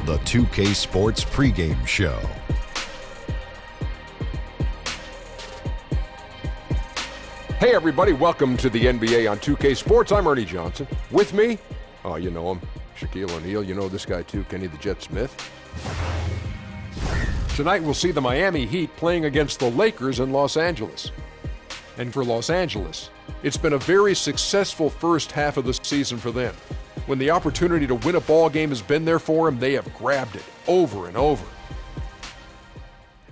the 2K Sports pregame show. Hey everybody, welcome to the NBA on 2K Sports. I'm Ernie Johnson. With me, oh you know him, Shaquille O'Neal. You know this guy too, Kenny the Jet Smith. Tonight we'll see the Miami Heat playing against the Lakers in Los Angeles. And for Los Angeles, it's been a very successful first half of the season for them. When the opportunity to win a ball game has been there for them, they have grabbed it over and over.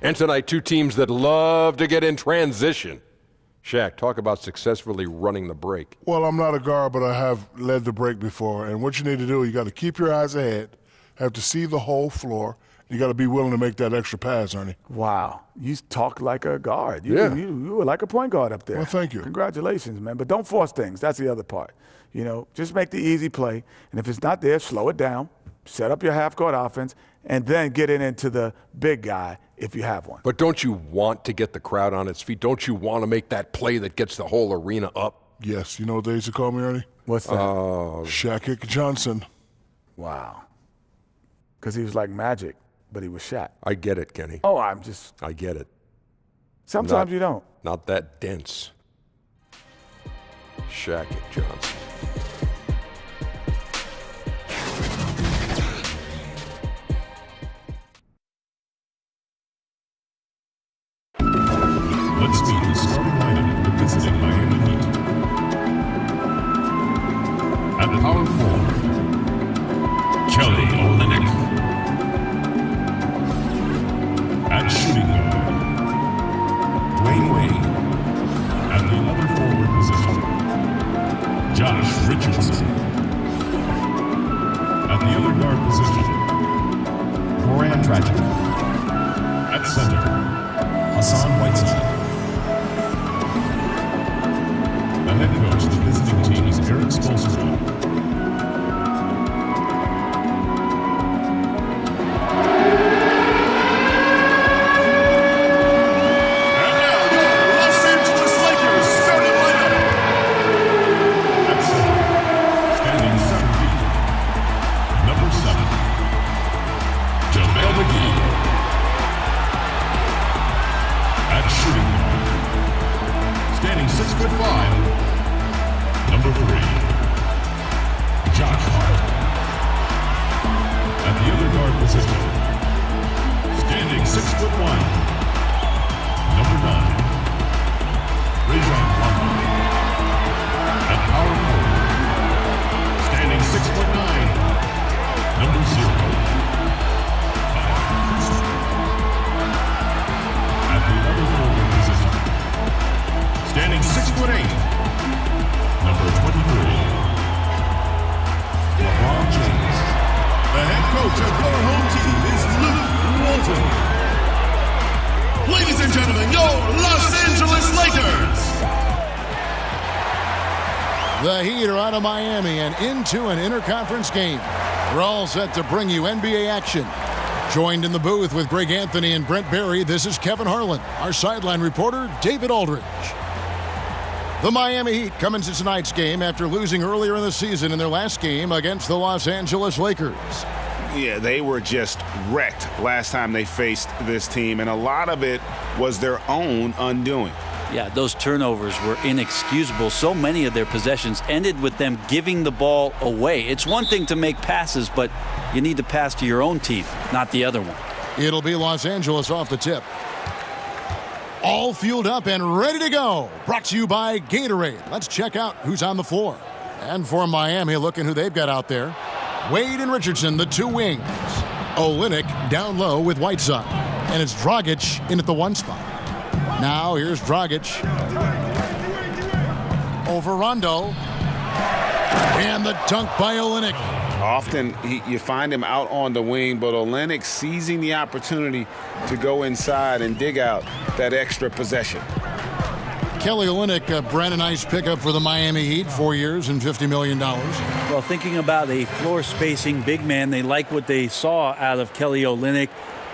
And tonight, two teams that love to get in transition. Shaq, talk about successfully running the break. Well, I'm not a guard, but I have led the break before. And what you need to do, you got to keep your eyes ahead, have to see the whole floor. You got to be willing to make that extra pass, Ernie. Wow. You talk like a guard. You were like a point guard up there. Well, thank you. Congratulations, man. But don't force things. That's the other part. You know, just make the easy play. And if it's not there, slow it down, set up your half-court offense, and then get it into the big guy if you have one. But don't you want to get the crowd on its feet? Don't you want to make that play that gets the whole arena up? Yes. You know what they used to call me, Ernie? What's that? Shaquick Johnson. Wow. Because he was like Magic, but he was Shaq. I get it, Kenny. Oh, I get it. Sometimes you don't. Not that dense. Shaquick Johnson. Let's meet the starting lineup for the visiting Miami Heat. At the power forward, Kelly Olynyk. At shooting guard, Dwayne Wade. At the other forward position, Josh Richardson. At the other guard position, Goran Dragic. At center, Hassan Whiteside. The head coach of the visiting team is Eric Spoelstra. And now your Los Angeles Lakers starting lineup. At center, standing 7 feet, number 7, JaVale McGee. At shooting guard, standing 6'5", number 3, Josh Hart. At the other guard position, standing 6'1", number 9, Rajon Rondo. At power forward, standing 6'9", number 0, at the other forward position, standing 6'8", number 23, LeBron James. The head coach of your home team is Luke Walton. Ladies and gentlemen, your Los Angeles Lakers. The Heat are out of Miami and into an interconference game. We're all set to bring you NBA action. Joined in the booth with Greg Anthony and Brent Barry, this is Kevin Harlan. Our sideline reporter, David Aldridge. The Miami Heat come into tonight's game after losing earlier in the season in their last game against the Los Angeles Lakers. Yeah, they were just wrecked last time they faced this team, and a lot of it was their own undoing. Yeah, those turnovers were inexcusable. So many of their possessions ended with them giving the ball away. It's one thing to make passes, but you need to pass to your own team, not the other one. It'll be Los Angeles off the tip. All fueled up and ready to go. Brought to you by Gatorade. Let's check out who's on the floor. And for Miami, looking who they've got out there. Wade and Richardson, the two wings. Olynyk down low with Whiteside. And it's Dragic in at the 1 spot. Now here's Dragic. Over Rondo. And the dunk by Olynyk. Often you find him out on the wing, but Olynyk seizing the opportunity to go inside and dig out that extra possession. Kelly Olynyk, a brand nice pickup for the Miami Heat, 4 years and $50 million. Well, thinking about a floor spacing big man, they like what they saw out of Kelly Olynyk.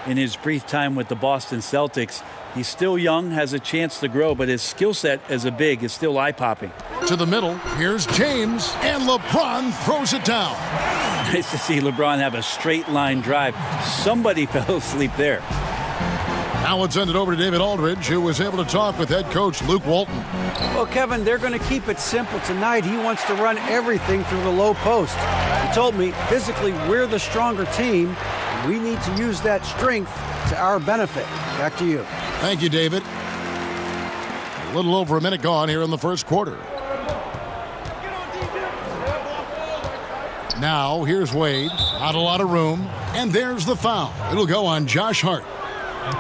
in his brief time with the Boston Celtics. He's still young, has a chance to grow, but his skill set as a big is still eye-popping. To the middle, here's James, and LeBron throws it down. Nice to see LeBron have a straight line drive. Somebody fell asleep there. Now let's send it over to David Aldridge, who was able to talk with head coach Luke Walton. Well, Kevin, they're going to keep it simple tonight. He wants to run everything through the low post. He told me, physically, we're the stronger team. We need to use that strength to our benefit. Back to you. Thank you, David. A little over a minute gone here in the first quarter. Now, here's Wade. Not a lot of room. And there's the foul. It'll go on Josh Hart.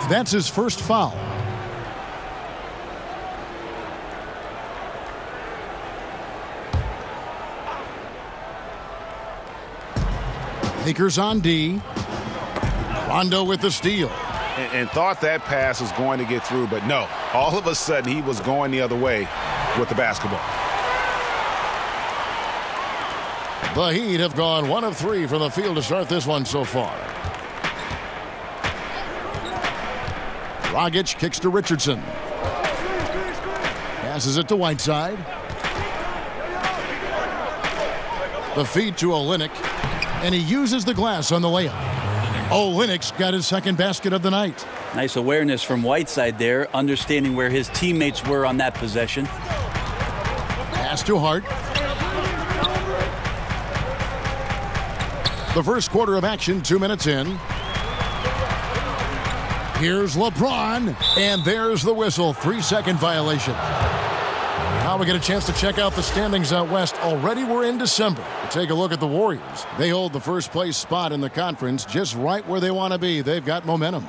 That's his first foul. Lakers on D. Rondo with the steal. And thought that pass was going to get through, but no. All of a sudden, he was going the other way with the basketball. The Heat have gone 1 of 3 from the field to start this one so far. Dragic kicks to Richardson. Passes it to Whiteside. The feed to Olynyk. And he uses the glass on the layup. Olynyk's got his second basket of the night. Nice awareness from Whiteside there, understanding where his teammates were on that possession. Pass to Hart. The first quarter of action, 2 minutes in. Here's LeBron, and there's the whistle. 3-second violation. Now we get a chance to check out the standings out west. Already we're in December. Take a look at the Warriors. They hold the first place spot in the conference just right where they want to be. They've got momentum.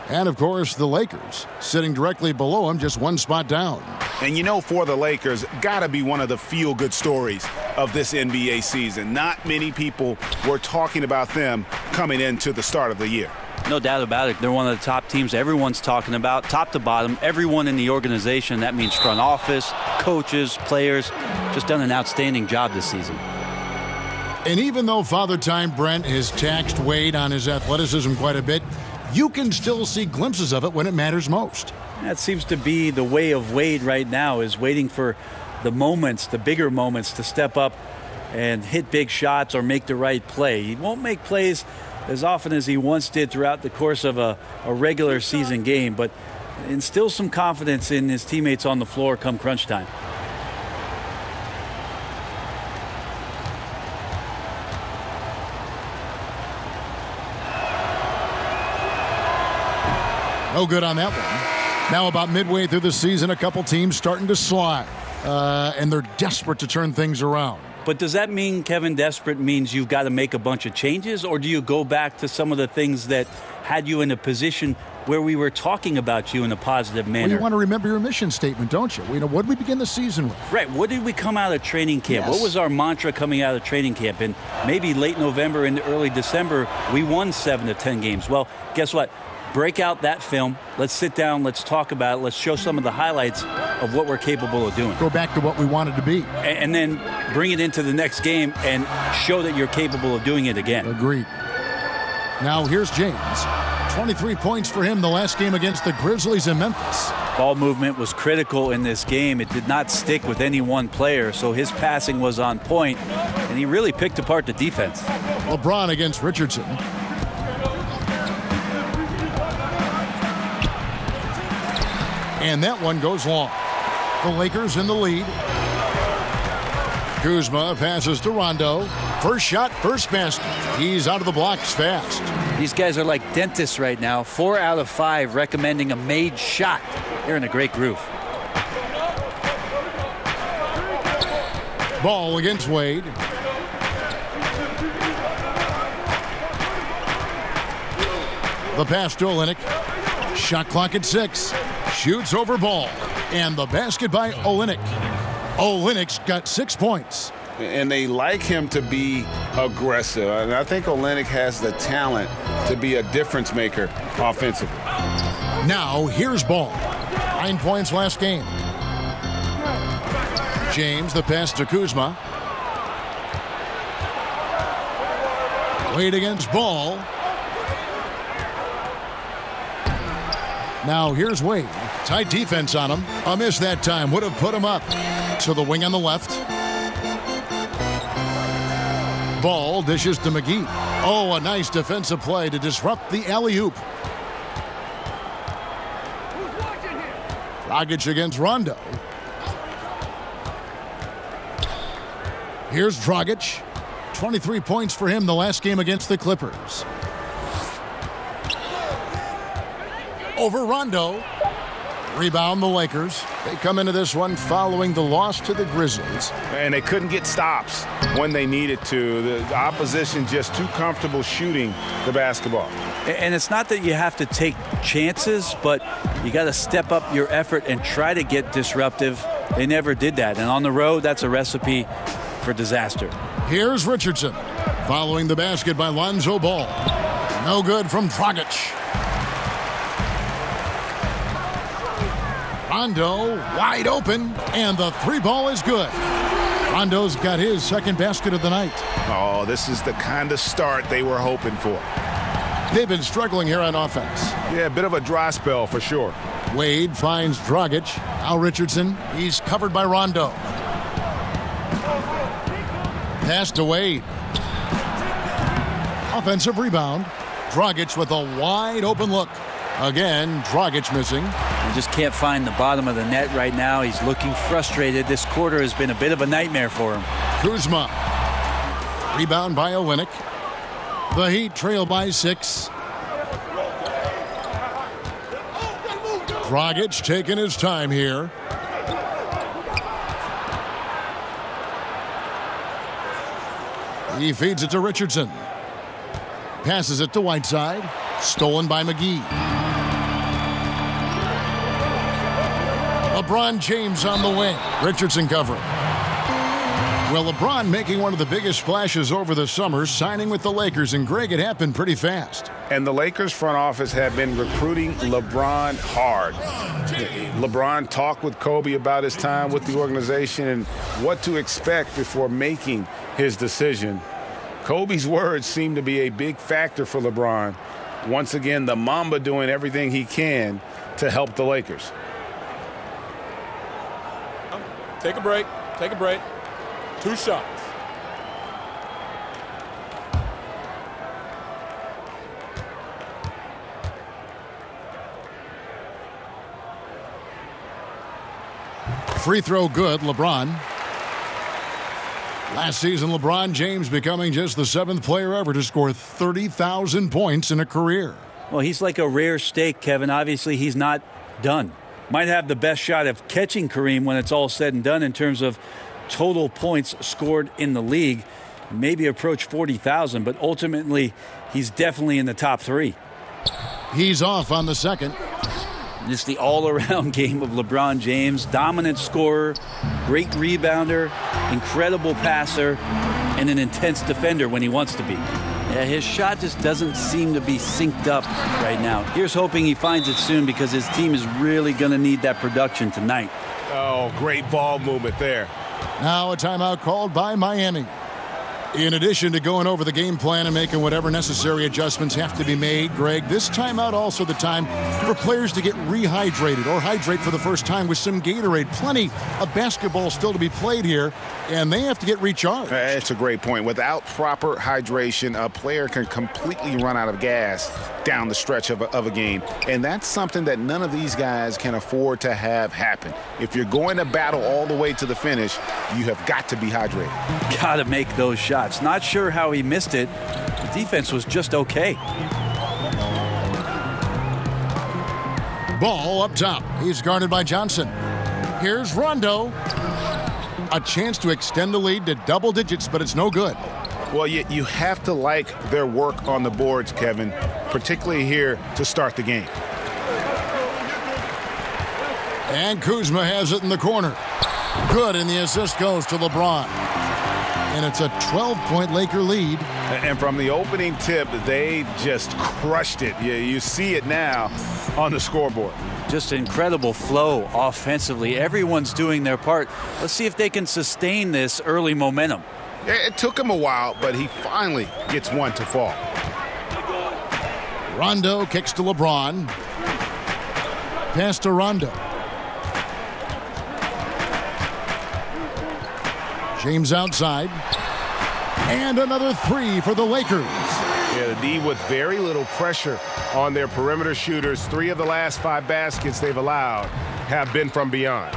And, of course, the Lakers sitting directly below them, just 1 spot down. And you know, for the Lakers, got to be one of the feel-good stories of this NBA season. Not many people were talking about them coming into the start of the year. No doubt about it. They're one of the top teams everyone's talking about, top to bottom. Everyone in the organization, that means front office, coaches, players, just done an outstanding job this season. And even though Father Time Brent has taxed Wade on his athleticism quite a bit, you can still see glimpses of it when it matters most. That seems to be the way of Wade right now, is waiting for the moments, the bigger moments, to step up and hit big shots or make the right play. He won't make plays as often as he once did throughout the course of a regular season game, but instills some confidence in his teammates on the floor come crunch time. No good on that one. Now about midway through the season, a couple teams starting to slide, and they're desperate to turn things around. But does that mean, Kevin, desperate means you've got to make a bunch of changes, or do you go back to some of the things that had you in a position where we were talking about you in a positive manner? Well, you want to remember your mission statement, don't you? What did we begin the season with? Right. What did we come out of training camp? Yes. What was our mantra coming out of training camp? And maybe late November into early December, we won 7 of 10 games. Well, guess what? Break out that film. Let's sit down. Let's talk about it. Let's show some of the highlights of what we're capable of doing. Go back to what we wanted to be. And then bring it into the next game and show that you're capable of doing it again. Agreed. Now here's James. 23 points for him the last game against the Grizzlies in Memphis. Ball movement was critical in this game. It did not stick with any one player, so his passing was on point, and he really picked apart the defense. LeBron against Richardson. And that one goes long. The Lakers in the lead. Kuzma passes to Rondo. First shot, first basket. He's out of the blocks fast. These guys are like dentists right now. 4 out of 5 recommending a made shot. They're in a great groove. Ball against Wade. The pass to Olynyk. Shot clock at 6. Shoots over Ball. And the basket by Olynyk. Olynyk's got 6 points. And they like him to be aggressive. And I think Olynyk has the talent to be a difference maker offensively. Now, here's Ball. 9 points last game. James, the pass to Kuzma. Wade against Ball. Now here's Wade. Tight defense on him. A miss that time. Would have put him up. To the wing on the left. Ball dishes to McGee. Oh, a nice defensive play to disrupt the alley-oop. Dragic against Rondo. Here's Dragic. 23 points for him the last game against the Clippers. Over Rondo. Rebound the Lakers. They come into this one following the loss to the Grizzlies. And they couldn't get stops when they needed to. The opposition just too comfortable shooting the basketball. And it's not that you have to take chances, but you got to step up your effort and try to get disruptive. They never did that. And on the road, that's a recipe for disaster. Here's Richardson. Following the basket by Lonzo Ball. No good from Dragic. Rondo wide open, and the three ball is good. Rondo's got his second basket of the night. Oh, this is the kind of start they were hoping for. They've been struggling here on offense. Yeah, a bit of a dry spell for sure. Wade finds Dragic. Now Richardson. He's covered by Rondo. Pass to Wade. Offensive rebound. Dragic with a wide open look. Again, Dragic missing. He just can't find the bottom of the net right now. He's looking frustrated. This quarter has been a bit of a nightmare for him. Kuzma. Rebound by Olynyk. The Heat trail by 6. Dragic taking his time here. He feeds it to Richardson. Passes it to Whiteside. Stolen by McGee. LeBron James on the wing. Richardson covering. Well, LeBron making one of the biggest splashes over the summer, signing with the Lakers. And, Greg, it happened pretty fast. And the Lakers front office have been recruiting LeBron hard. LeBron talked with Kobe about his time with the organization and what to expect before making his decision. Kobe's words seem to be a big factor for LeBron. Once again, the Mamba doing everything he can to help the Lakers. Take a break. Take a break. 2 shots. Free throw good, LeBron. Last season, LeBron James becoming just the 7th player ever to score 30,000 points in a career. Well, he's like a rare steak, Kevin. Obviously, he's not done. Might have the best shot of catching Kareem when it's all said and done in terms of total points scored in the league. Maybe approach 40,000, but ultimately, he's definitely in the top 3. He's off on the second. Just the all-around game of LeBron James. Dominant scorer, great rebounder, incredible passer, and an intense defender when he wants to be. Yeah, his shot just doesn't seem to be synced up right now. Here's hoping he finds it soon because his team is really going to need that production tonight. Oh, great ball movement there. Now a timeout called by Miami. In addition to going over the game plan and making whatever necessary adjustments have to be made, Greg, this timeout also the time for players to get rehydrated or hydrate for the first time with some Gatorade. Plenty of basketball still to be played here, and they have to get recharged. It's a great point. Without proper hydration, a player can completely run out of gas down the stretch of a game, and that's something that none of these guys can afford to have happen. If you're going to battle all the way to the finish, you have got to be hydrated. Got to make those shots. Not sure how he missed it. The defense was just okay. Ball up top. He's guarded by Johnson. Here's Rondo. A chance to extend the lead to double digits, but it's no good. Well, you have to like their work on the boards, Kevin, particularly here to start the game. And Kuzma has it in the corner. Good, and the assist goes to LeBron. And it's a 12-point Laker lead. And from the opening tip, they just crushed it. You see it now on the scoreboard. Just incredible flow offensively. Everyone's doing their part. Let's see if they can sustain this early momentum. It took him a while, but he finally gets one to fall. Rondo kicks to LeBron. Pass to Rondo. James outside. And another three for the Lakers. Yeah, the D with very little pressure on their perimeter shooters. 3 of the last 5 baskets they've allowed have been from beyond.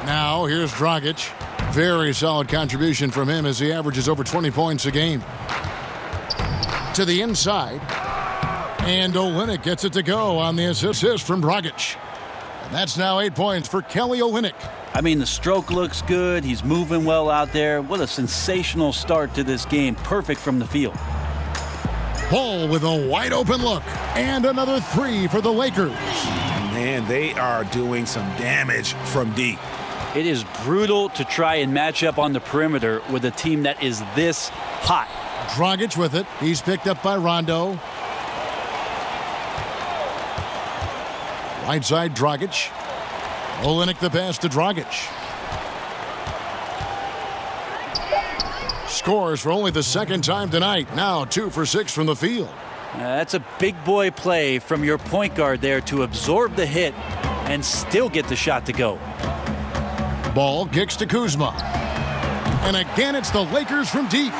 Now here's Dragic. Very solid contribution from him as he averages over 20 points a game. To the inside. And Olynyk gets it to go on the assist from Dragic. And that's now 8 points for Kelly Olynyk. I mean, the stroke looks good. He's moving well out there. What a sensational start to this game. Perfect from the field. Ball with a wide open look. And another three for the Lakers. Man, they are doing some damage from deep. It is brutal to try and match up on the perimeter with a team that is this hot. Dragic with it. He's picked up by Rondo. Right side, Dragic. Olynyk the pass to Dragic. Scores for only the second time tonight. Now 2 for 6 from the field. That's a big boy play from your point guard there to absorb the hit and still get the shot to go. Ball kicks to Kuzma. And again, it's the Lakers from deep.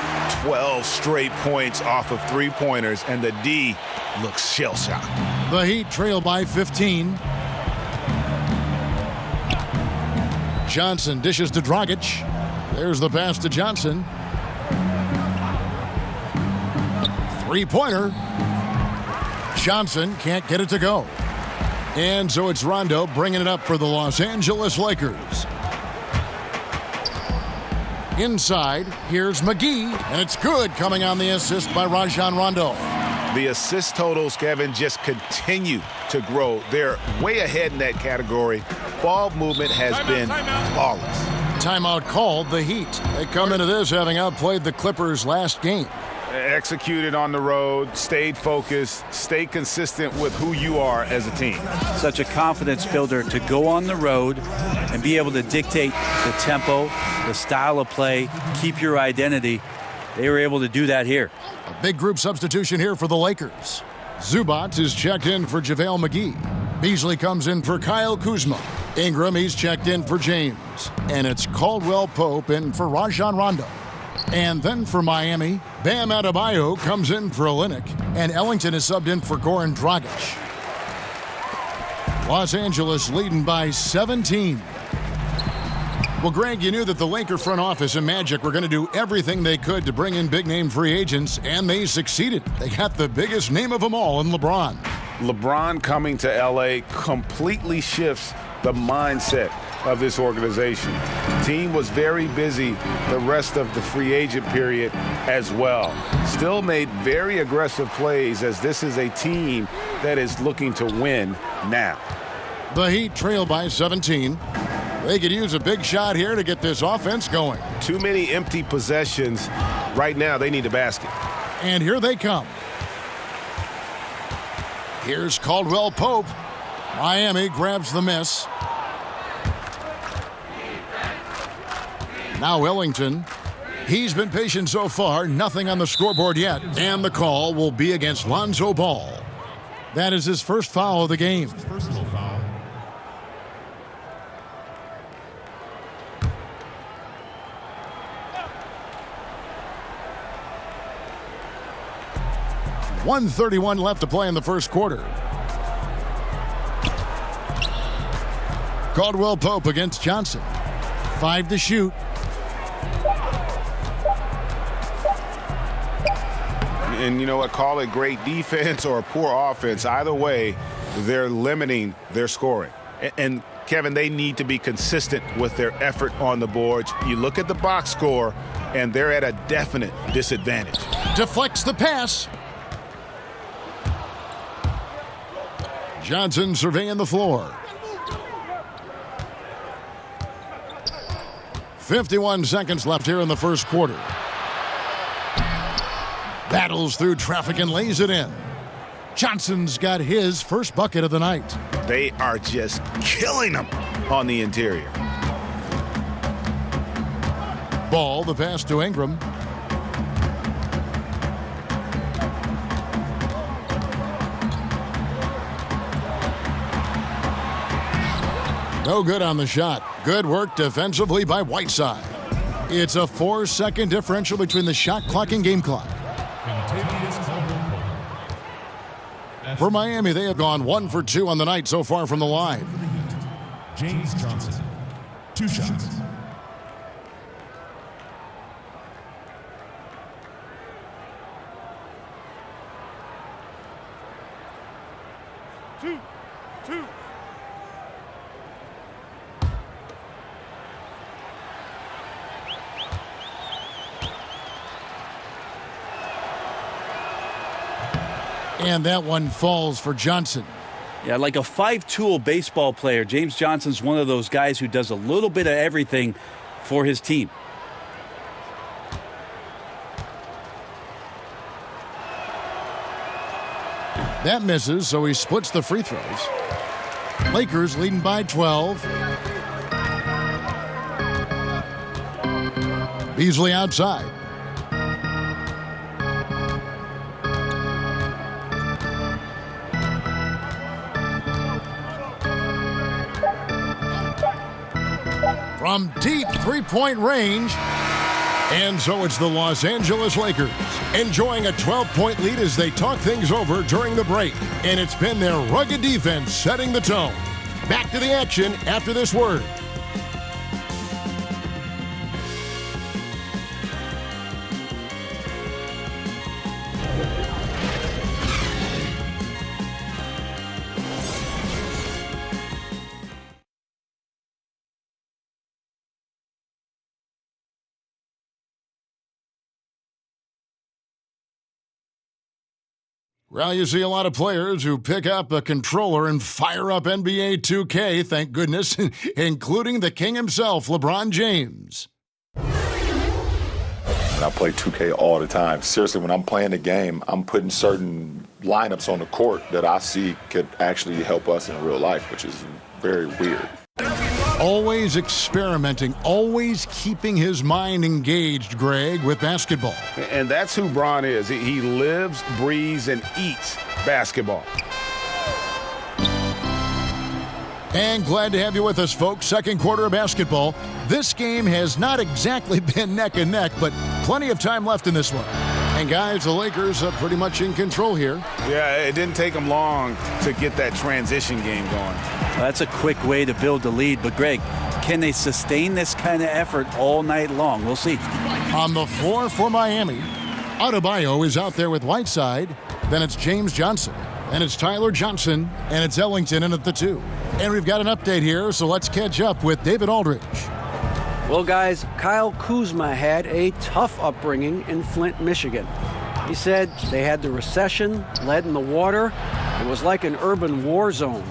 12 straight points off of 3-pointers, and the D looks shell-shocked. The Heat trail by 15. Johnson dishes to Dragic. There's the pass to Johnson. 3-pointer. Johnson can't get it to go. And so it's Rondo bringing it up for the Los Angeles Lakers. Inside, here's McGee, and it's good coming on the assist by Rajon Rondo. The assist totals, Kevin, just continue to grow. They're way ahead in that category. Ball movement has been flawless. Timeout called. The Heat. They come into this having outplayed the Clippers last game. Executed on the road, stayed focused, stay consistent with who you are as a team. Such a confidence builder to go on the road and be able to dictate the tempo, the style of play, keep your identity. They were able to do that here. A big group substitution here for the Lakers. Zubac is checked in for JaVale McGee. Beasley comes in for Kyle Kuzma. Ingram, he's checked in for James. And it's Caldwell Pope in for Rajon Rondo. And then for Miami, Bam Adebayo comes in for Olynyk, and Ellington is subbed in for Goran Dragic. Los Angeles leading by 17. Well, Greg, you knew that the Laker front office and Magic were going to do everything they could to bring in big-name free agents, and they succeeded. They got the biggest name of them all in LeBron. LeBron coming to L.A. completely shifts the mindset of this organization. The team was very busy the rest of the free agent period as well. Still made very aggressive plays, as this is a team that is looking to win now. The Heat trail by 17. They could use a big shot here to get this offense going. Too many empty possessions. Right now, they need a basket. And here they come. Here's Caldwell Pope. Miami grabs the miss. Now Ellington. He's been patient so far. Nothing on the scoreboard yet. And the call will be against Lonzo Ball. That is his first foul of the game. Personal foul. .131 left to play in the first quarter. Caldwell Pope against Johnson. 5 to shoot. And you know what? Call it great defense or poor offense. Either way, they're limiting their scoring. And Kevin, they need to be consistent with their effort on the boards. You look at the box score, and they're at a definite disadvantage. Deflects the pass. Johnson surveying the floor. 51 seconds left here in the first quarter. Battles through traffic and lays it in. Johnson's got his first bucket of the night. They are just killing them on the interior. Ball, the pass to Ingram. No good on the shot. Good work defensively by Whiteside. It's a 4-second differential between the shot clock and game clock. For Miami, they have gone 1 for 2 on the night so far from the line. James Johnson, 2 shots. Two. And that one falls for Johnson. Yeah, like a 5-tool baseball player, James Johnson's one of those guys who does a little bit of everything for his team. That misses, so he splits the free throws. Lakers leading by 12. Beasley outside. From deep three-point range. And so it's the Los Angeles Lakers enjoying a 12-point lead as they talk things over during the break. And it's been their rugged defense setting the tone. Back to the action after this word. Well, you see a lot of players who pick up a controller and fire up NBA 2K, thank goodness, including the king himself, LeBron James. I play 2K all the time. Seriously, when I'm playing the game, I'm putting certain lineups on the court that I see could actually help us in real life, which is very weird. Always experimenting, always keeping his mind engaged, Greg, with basketball. And that's who Bron is. He lives, breathes, and eats basketball. And glad to have you with us, folks. Second quarter of basketball. This game has not exactly been neck and neck, but plenty of time left in this one. And guys, the Lakers are pretty much in control here. Yeah, it didn't take them long to get that transition game going. Well, that's a quick way to build the lead. But, Greg, can they sustain this kind of effort all night long? We'll see. On the floor for Miami, Adebayo is out there with Whiteside. Then it's James Johnson. And it's Tyler Johnson. And it's Ellington in at the 2. And we've got an update here, so let's catch up with David Aldridge. Well, guys, Kyle Kuzma had a tough upbringing in Flint, Michigan. He said they had the recession, lead in the water. It was like an urban war zone.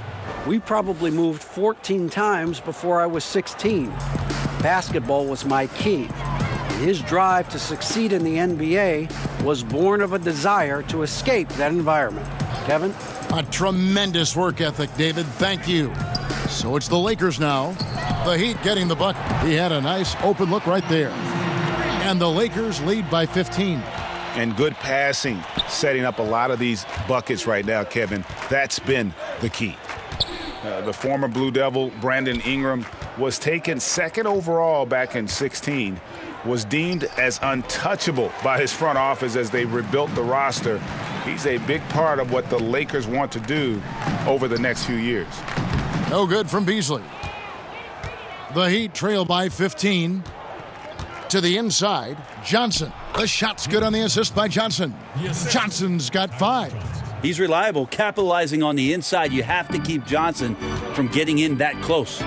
We probably moved 14 times before I was 16. Basketball was my key. His drive to succeed in the NBA was born of a desire to escape that environment. Kevin? A tremendous work ethic, David. Thank you. So it's the Lakers now. The Heat getting the bucket. He had a nice open look right there. And the Lakers lead by 15. And good passing, setting up a lot of these buckets right now, Kevin. That's been the key. The former Blue Devil, Brandon Ingram, was taken second overall back in 2016, was deemed as untouchable by his front office as they rebuilt the roster. He's a big part of what the Lakers want to do over the next few years. No good from Beasley. The Heat trail by 15. To the inside, Johnson. The shot's good on the assist by Johnson. Johnson's got 5. He's reliable, capitalizing on the inside. You have to keep Johnson from getting in that close.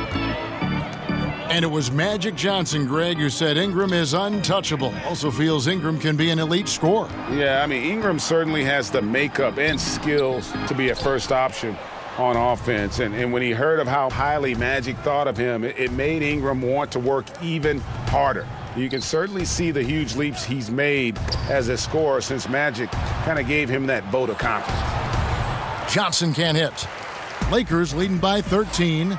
And it was Magic Johnson, Greg, who said Ingram is untouchable. Also feels Ingram can be an elite scorer. Yeah, I mean, Ingram certainly has the makeup and skills to be a first option on offense. And when he heard of how highly Magic thought of him, it made Ingram want to work even harder. You can certainly see the huge leaps he's made as a scorer since Magic kind of gave him that vote of confidence. Johnson can't hit. Lakers leading by 13.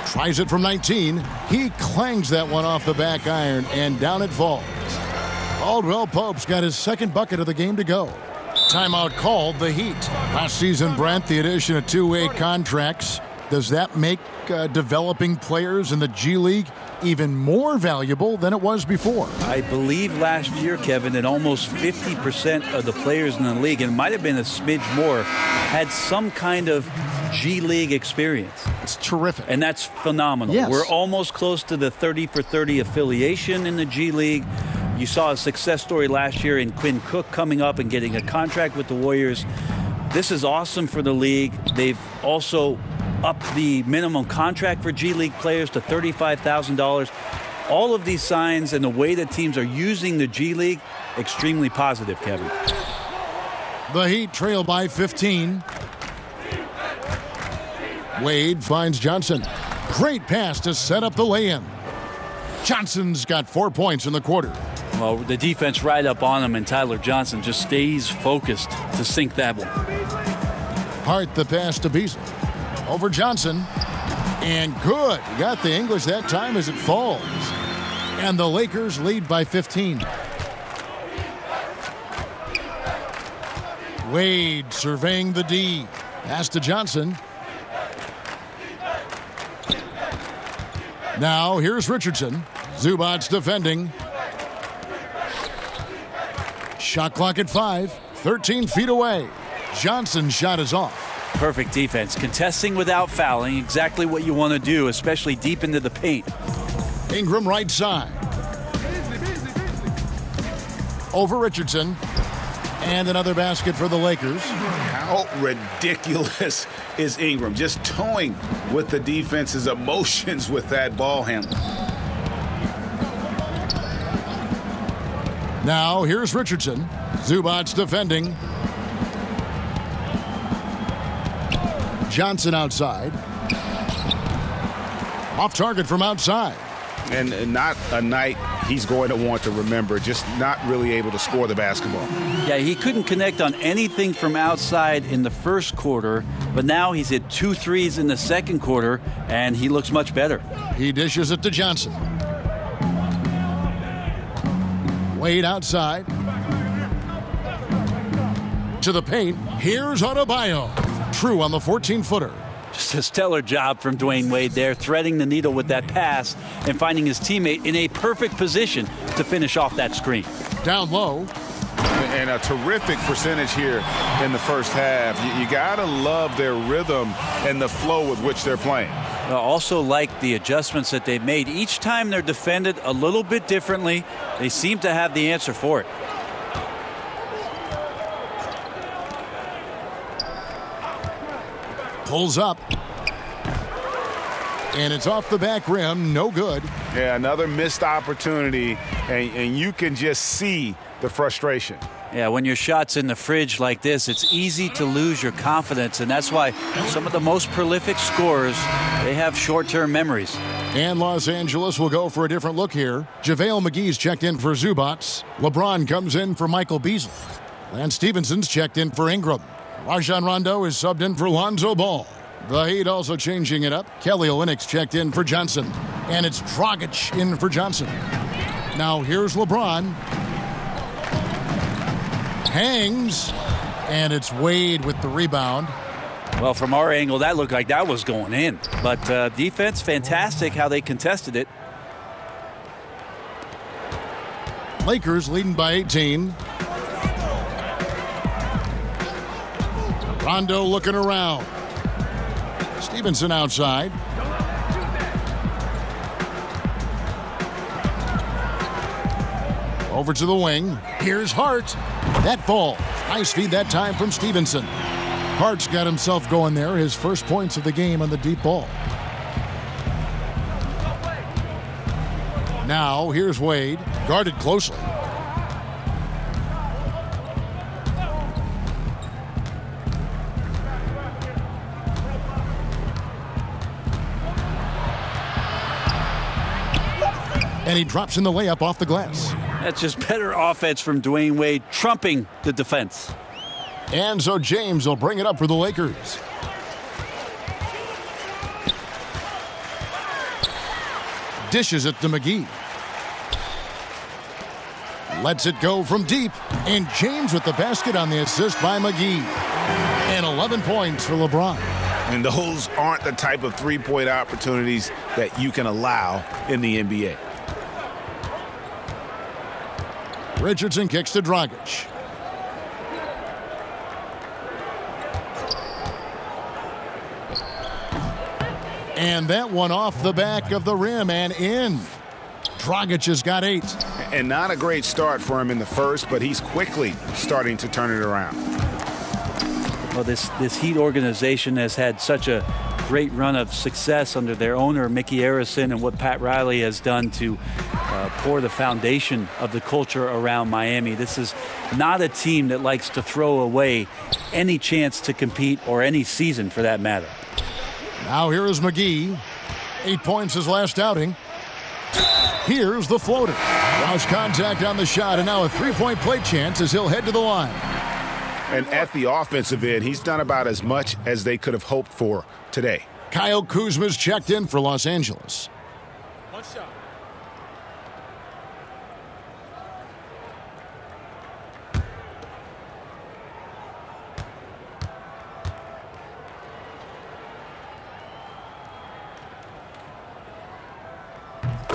Tries it from 19. He clangs that one off the back iron, and down it falls. Caldwell Pope's got his second bucket of the game to go. Timeout called the Heat. Last season, Brent, the addition of two-way contracts Does that make developing players in the G League even more valuable than it was before? I believe last year, Kevin, that almost 50% of the players in the league, and it might have been a smidge more, had some kind of G League experience. It's terrific. And that's phenomenal. Yes. We're almost close to the 30 for 30 affiliation in the G League. You saw a success story last year in Quinn Cook coming up and getting a contract with the Warriors. This is awesome for the league. They've also upped the minimum contract for G League players to $35,000. All of these signs and the way that teams are using the G League, extremely positive, Kevin. The Heat trail by 15. Wade finds Johnson. Great pass to set up the lay-in. Johnson's got 4 points in the quarter. Well, the defense right up on him, and Tyler Johnson just stays focused to sink that one. Hart the pass to Beasley. Over Johnson. And good. He got the English that time as it falls. And the Lakers lead by 15. Wade surveying the D. Pass to Johnson. Now here's Richardson. Zubac's defending. Shot clock at 5. 13 feet away. Johnson's shot is off. Perfect defense. Contesting without fouling. Exactly what you want to do, especially deep into the paint. Ingram right side. Over Richardson. And another basket for the Lakers. How ridiculous is Ingram? Just toying with the defense's emotions with that ball handler. Now here's Richardson. Zubac's defending. Johnson outside. Off target from outside. And not a night he's going to want to remember, just not really able to score the basketball. Yeah, he couldn't connect on anything from outside in the first quarter, but now he's hit 2 threes in the second quarter, and he looks much better. He dishes it to Johnson. Wade outside. To the paint. Here's Adebayo. True on the 14-footer. Just a stellar job from Dwayne Wade there, threading the needle with that pass and finding his teammate in a perfect position to finish off that screen. Down low. And a terrific percentage here in the first half. You got to love their rhythm and the flow with which they're playing. I also like the adjustments that they've made. Each time they're defended a little bit differently, they seem to have the answer for it. Pulls up. And it's off the back rim. No good. Yeah, another missed opportunity. And you can just see the frustration. Yeah, when your shot's in the fridge like this, it's easy to lose your confidence. And that's why some of the most prolific scorers, they have short-term memories. And Los Angeles will go for a different look here. JaVale McGee's checked in for Zubac. LeBron comes in for Michael Beasley. Lance Stevenson's checked in for Ingram. Rajon Rondo is subbed in for Lonzo Ball. The Heat also changing it up. Kelly Olynyk's checked in for Johnson. And it's Dragic in for Johnson. Now here's LeBron. Hangs. And it's Wade with the rebound. Well, from our angle, that looked like that was going in. But defense, fantastic how they contested it. Lakers leading by 18. Rondo looking around. Stevenson outside. Over to the wing. Here's Hart. That ball. Nice feed that time from Stevenson. Hart's got himself going there. His first points of the game on the deep ball. Now here's Wade. Guarded closely. And he drops in the layup off the glass. That's just better offense from Dwayne Wade, trumping the defense. And so James will bring it up for the Lakers. Dishes it to McGee. Lets it go from deep. And James with the basket on the assist by McGee. And 11 points for LeBron. And those aren't the type of three-point opportunities that you can allow in the NBA. Richardson kicks to Dragic. And that one off the back of the rim and in. Dragic has got 8. And not a great start for him in the first, but he's quickly starting to turn it around. Well, this Heat organization has had such a great run of success under their owner, Mickey Arison, and what Pat Riley has done to pour the foundation of the culture around Miami. This is not a team that likes to throw away any chance to compete or any season for that matter. Now here is McGee. 8 points his last outing. Here's the floater. Lost contact on the shot, and now a three-point play chance as he'll head to the line. And at the offensive end, he's done about as much as they could have hoped for today. Kyle Kuzma's checked in for Los Angeles. One shot.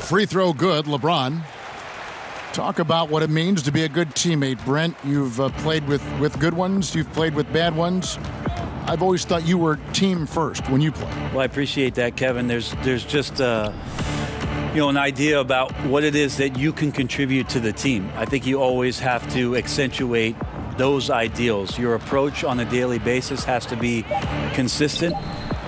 Free throw good, LeBron. Talk about what it means to be a good teammate, Brent. You've played with good ones. You've played with bad ones. I've always thought you were team first when you play. Well, I appreciate that, Kevin. There's just an idea about what it is that you can contribute to the team. I think you always have to accentuate those ideals. Your approach on a daily basis has to be consistent.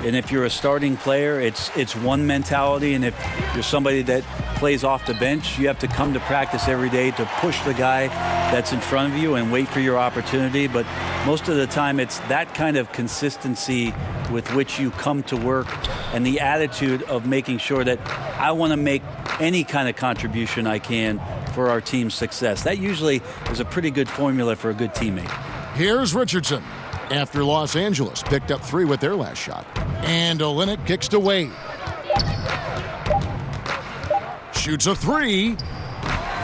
And if you're a starting player, it's one mentality. And if you're somebody that plays off the bench, you have to come to practice every day to push the guy that's in front of you and wait for your opportunity. But most of the time, it's that kind of consistency with which you come to work and the attitude of making sure that I want to make any kind of contribution I can for our team's success. That usually is a pretty good formula for a good teammate. Here's Richardson. After Los Angeles picked up 3 with their last shot. And Olynyk kicks to Wade. Shoots a 3.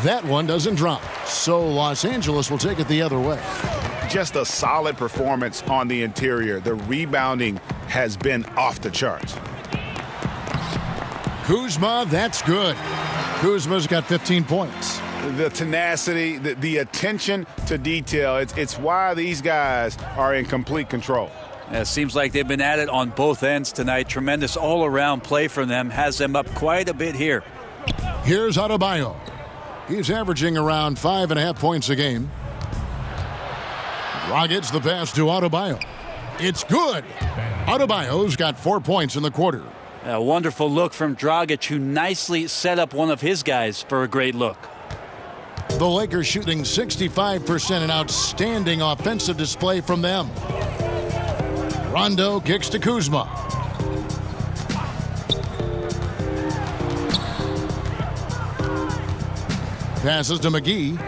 That one doesn't drop. So Los Angeles will take it the other way. Just a solid performance on the interior. The rebounding has been off the charts. Kuzma, that's good. Kuzma's got 15 points. The tenacity, the attention to detail, it's why these guys are in complete control. It seems like they've been at it on both ends tonight. Tremendous all-around play from them. Has them up quite a bit here. Here's Adebayo. He's averaging around 5.5 points a game. Dragic the pass to Adebayo. It's good. Adebayo's got 4 points in the quarter. A wonderful look from Dragic, who nicely set up one of his guys for a great look. The Lakers shooting 65%, an outstanding offensive display from them. Rondo kicks to Kuzma. Passes to McGee.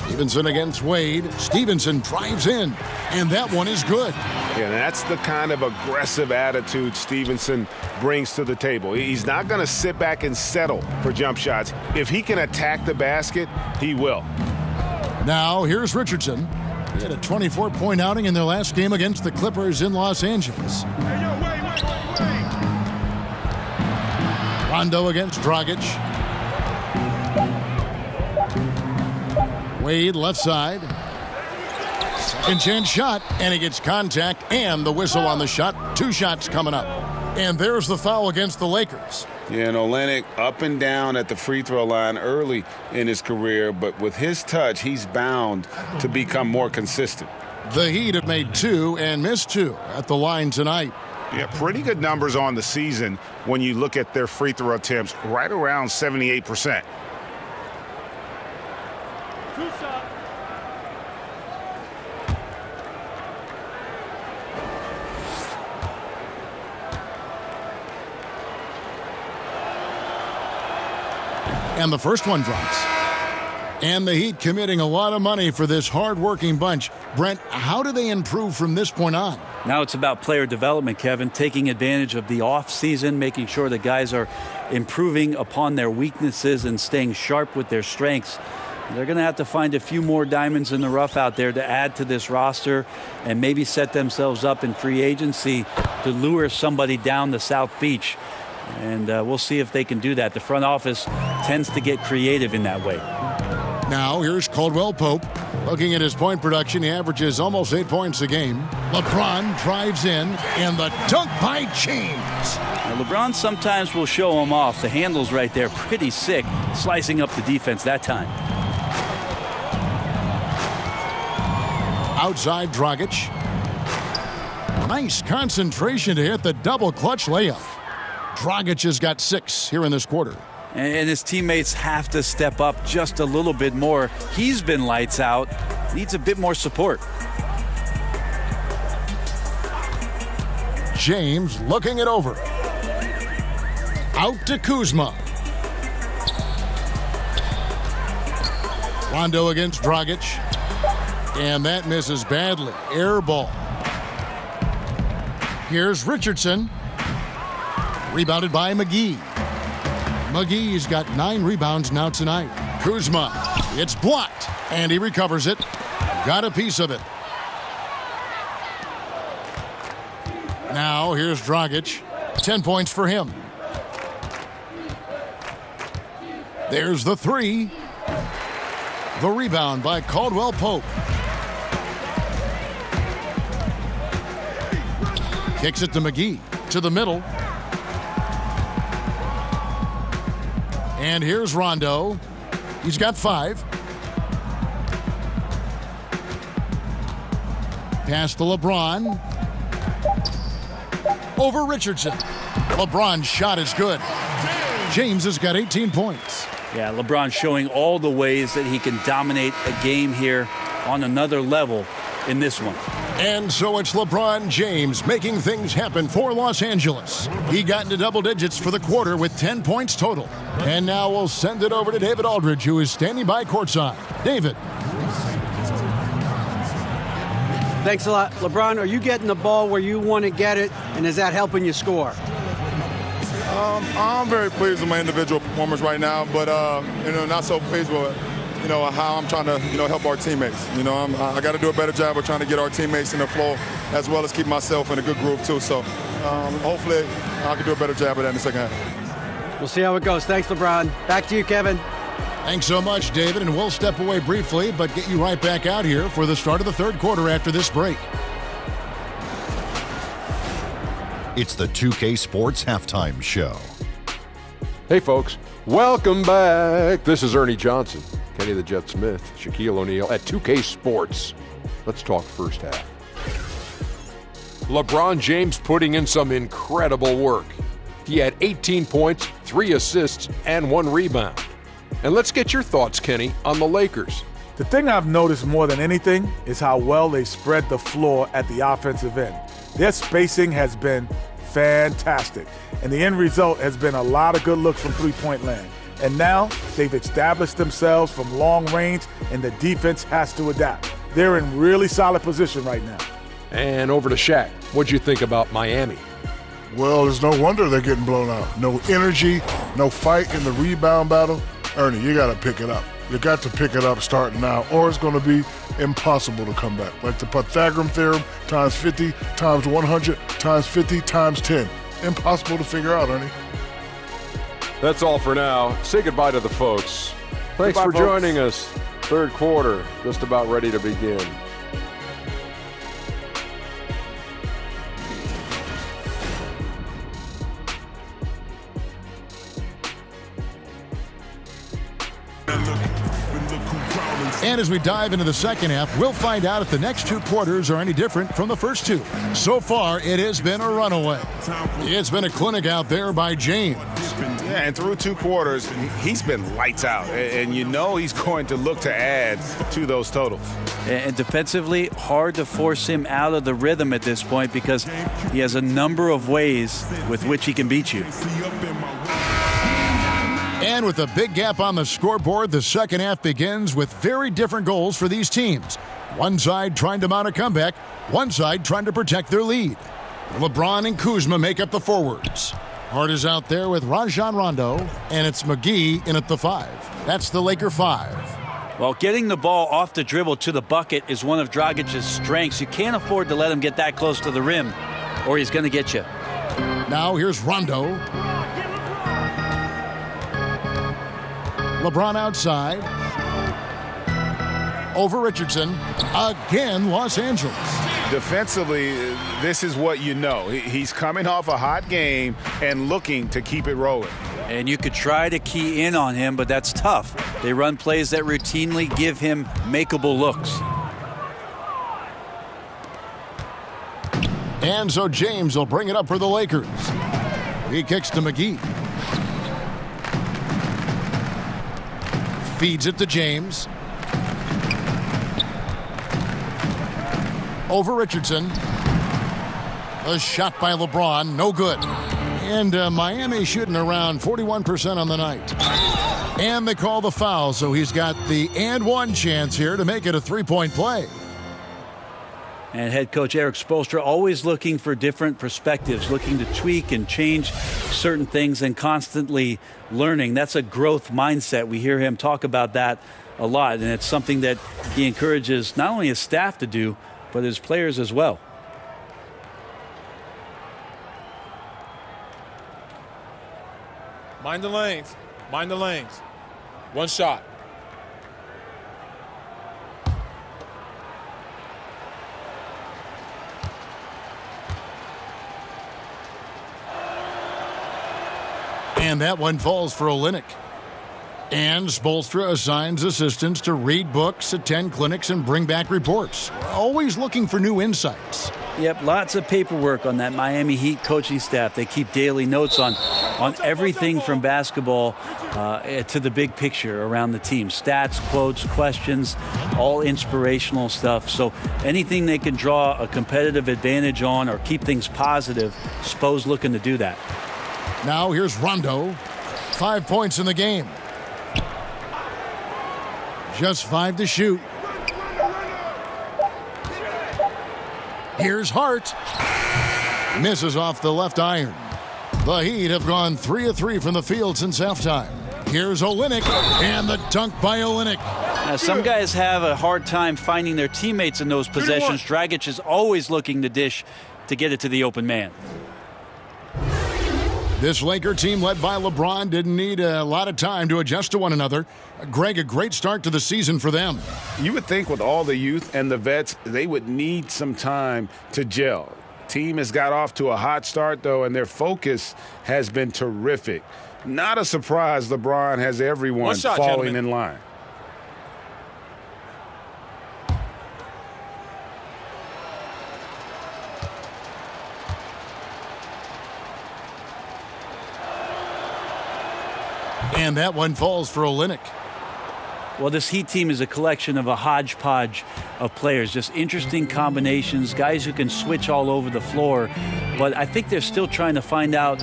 Stevenson against Wade. Stevenson drives in, and that one is good. Yeah, that's the kind of aggressive attitude Stevenson brings to the table. He's not going to sit back and settle for jump shots. If he can attack the basket, he will. Now, here's Richardson. He had a 24-point outing in their last game against the Clippers in Los Angeles. Rondo against Dragic. Wade left side. Second chance shot, and he gets contact and the whistle on the shot. 2 shots coming up. And there's the foul against the Lakers. Yeah, and Olynyk up and down at the free throw line early in his career, but with his touch, he's bound to become more consistent. The Heat have made 2 and missed 2 at the line tonight. Yeah, pretty good numbers on the season when you look at their free throw attempts, right around 78%. And the first one drops. And the Heat committing a lot of money for this hard-working bunch. Brent, how do they improve from this point on? Now it's about player development, Kevin, taking advantage of the off-season, making sure the guys are improving upon their weaknesses and staying sharp with their strengths. They're going to have to find a few more diamonds in the rough out there to add to this roster and maybe set themselves up in free agency to lure somebody down the South Beach. And we'll see if they can do that. The front office tends to get creative in that way. Now here's Caldwell Pope. Looking at his point production, he averages almost 8 points a game. LeBron drives in, and the dunk by James. Now, LeBron sometimes will show him off. The handle's right there, pretty sick, slicing up the defense that time. Outside Dragic. Nice concentration to hit the double clutch layup. Dragic has got 6 here in this quarter. And his teammates have to step up just a little bit more. He's been lights out. Needs a bit more support. James looking it over. Out to Kuzma. Rondo against Dragic. And that misses badly. Air ball. Here's Richardson. Rebounded by McGee. McGee's got 9 rebounds now tonight. Kuzma, it's blocked, and he recovers it. Got a piece of it. Now here's Dragic. 10 points for him. There's the 3. The rebound by Caldwell Pope. Kicks it to McGee. To the middle. And here's Rondo. He's got 5. Pass to LeBron. Over Richardson. LeBron's shot is good. James has got 18 points. Yeah, LeBron showing all the ways that he can dominate a game here on another level in this one. And so it's LeBron James making things happen for Los Angeles. He got into double digits for the quarter with 10 points total. And now we'll send it over to David Aldridge, who is standing by courtside. David. Thanks a lot. LeBron, are you getting the ball where you want to get it, and is that helping you score? I'm very pleased with my individual performance right now, but not so pleased with how I'm trying to help our teammates. I got to do a better job of trying to get our teammates in the flow, as well as keep myself in a good groove too. So hopefully I can do a better job of that in the second half. We'll see how it goes. Thanks, LeBron. Back to you, Kevin. Thanks so much, David, and we'll step away briefly, but get you right back out here for the start of the third quarter after this break. It's the 2K Sports Halftime Show. Hey, folks. Welcome back. This is Ernie Johnson, Kenny the Jet Smith, Shaquille O'Neal at 2K Sports. Let's talk first half. LeBron James putting in some incredible work. He had 18 points, 3 assists, and 1 rebound. And let's get your thoughts, Kenny, on the Lakers. The thing I've noticed more than anything is how well they spread the floor at the offensive end. Their spacing has been fantastic, and the end result has been a lot of good looks from three-point land. And now they've established themselves from long range, and the defense has to adapt. They're in really solid position right now. And over to Shaq. What'd you think about Miami? Well, there's no wonder they're getting blown out. No energy, no fight in the rebound battle. Ernie, you got to pick it up. You got to pick it up starting now, or it's going to be impossible to come back. Like the Pythagorean theorem, times 50, times 100, times 50, times 10. Impossible to figure out, Ernie. That's all for now. Say goodbye to the folks. Thanks for joining us. Third quarter, just about ready to begin. And as we dive into the second half, we'll find out if the next 2 quarters are any different from the first 2. So far, it has been a runaway. It's been a clinic out there by James. Yeah, and through 2 quarters, he's been lights out. And he's going to look to add to those totals. And defensively, hard to force him out of the rhythm at this point because he has a number of ways with which he can beat you. And with a big gap on the scoreboard, the second half begins with very different goals for these teams. One side trying to mount a comeback, one side trying to protect their lead. LeBron and Kuzma make up the forwards. Hart is out there with Rajon Rondo, and it's McGee in at the 5. That's the Laker 5. Well, getting the ball off the dribble to the bucket is one of Dragic's strengths. You can't afford to let him get that close to the rim, or he's going to get you. Now here's Rondo. LeBron outside. Over Richardson. Again, Los Angeles. Defensively, this is what you know. He's coming off a hot game and looking to keep it rolling. And you could try to key in on him, but that's tough. They run plays that routinely give him makeable looks. And so James will bring it up for the Lakers. He kicks to McGee. Feeds it to James. Over Richardson. A shot by LeBron, no good. And Miami shooting around 41% on the night. And they call the foul, so he's got the and one chance here to make it a three-point play. And head coach Eric Spoelstra always looking for different perspectives, looking to tweak and change certain things and constantly learning. That's a growth mindset. We hear him talk about that a lot, and it's something that he encourages not only his staff to do, but his players as well. Mind the lanes. Mind the lanes. One shot. And that one falls for Olynyk. And Spoelstra assigns assistants to read books, attend clinics, and bring back reports. Always looking for new insights. Yep, lots of paperwork on that Miami Heat coaching staff. They keep daily notes on everything from basketball to the big picture around the team. Stats, quotes, questions, all inspirational stuff. So anything they can draw a competitive advantage on or keep things positive, Spo's looking to do that. Now here's Rondo. 5 points in the game. Just 5 to shoot. Here's Hart. Misses off the left iron. The Heat have gone 3 of 3 from the field since halftime. Here's Olynyk, and the dunk by Olynyk. Now, some guys have a hard time finding their teammates in those possessions. Dragic is always looking to dish to get it to the open man. This Laker team led by LeBron didn't need a lot of time to adjust to one another. Greg, a great start to the season for them. You would think with all the youth and the vets, they would need some time to gel. Team has got off to a hot start, though, and their focus has been terrific. Not a surprise LeBron has everyone falling in line. And that one falls for Olynyk. Well, this Heat team is a collection of a hodgepodge of players, just interesting combinations, guys who can switch all over the floor. But I think they're still trying to find out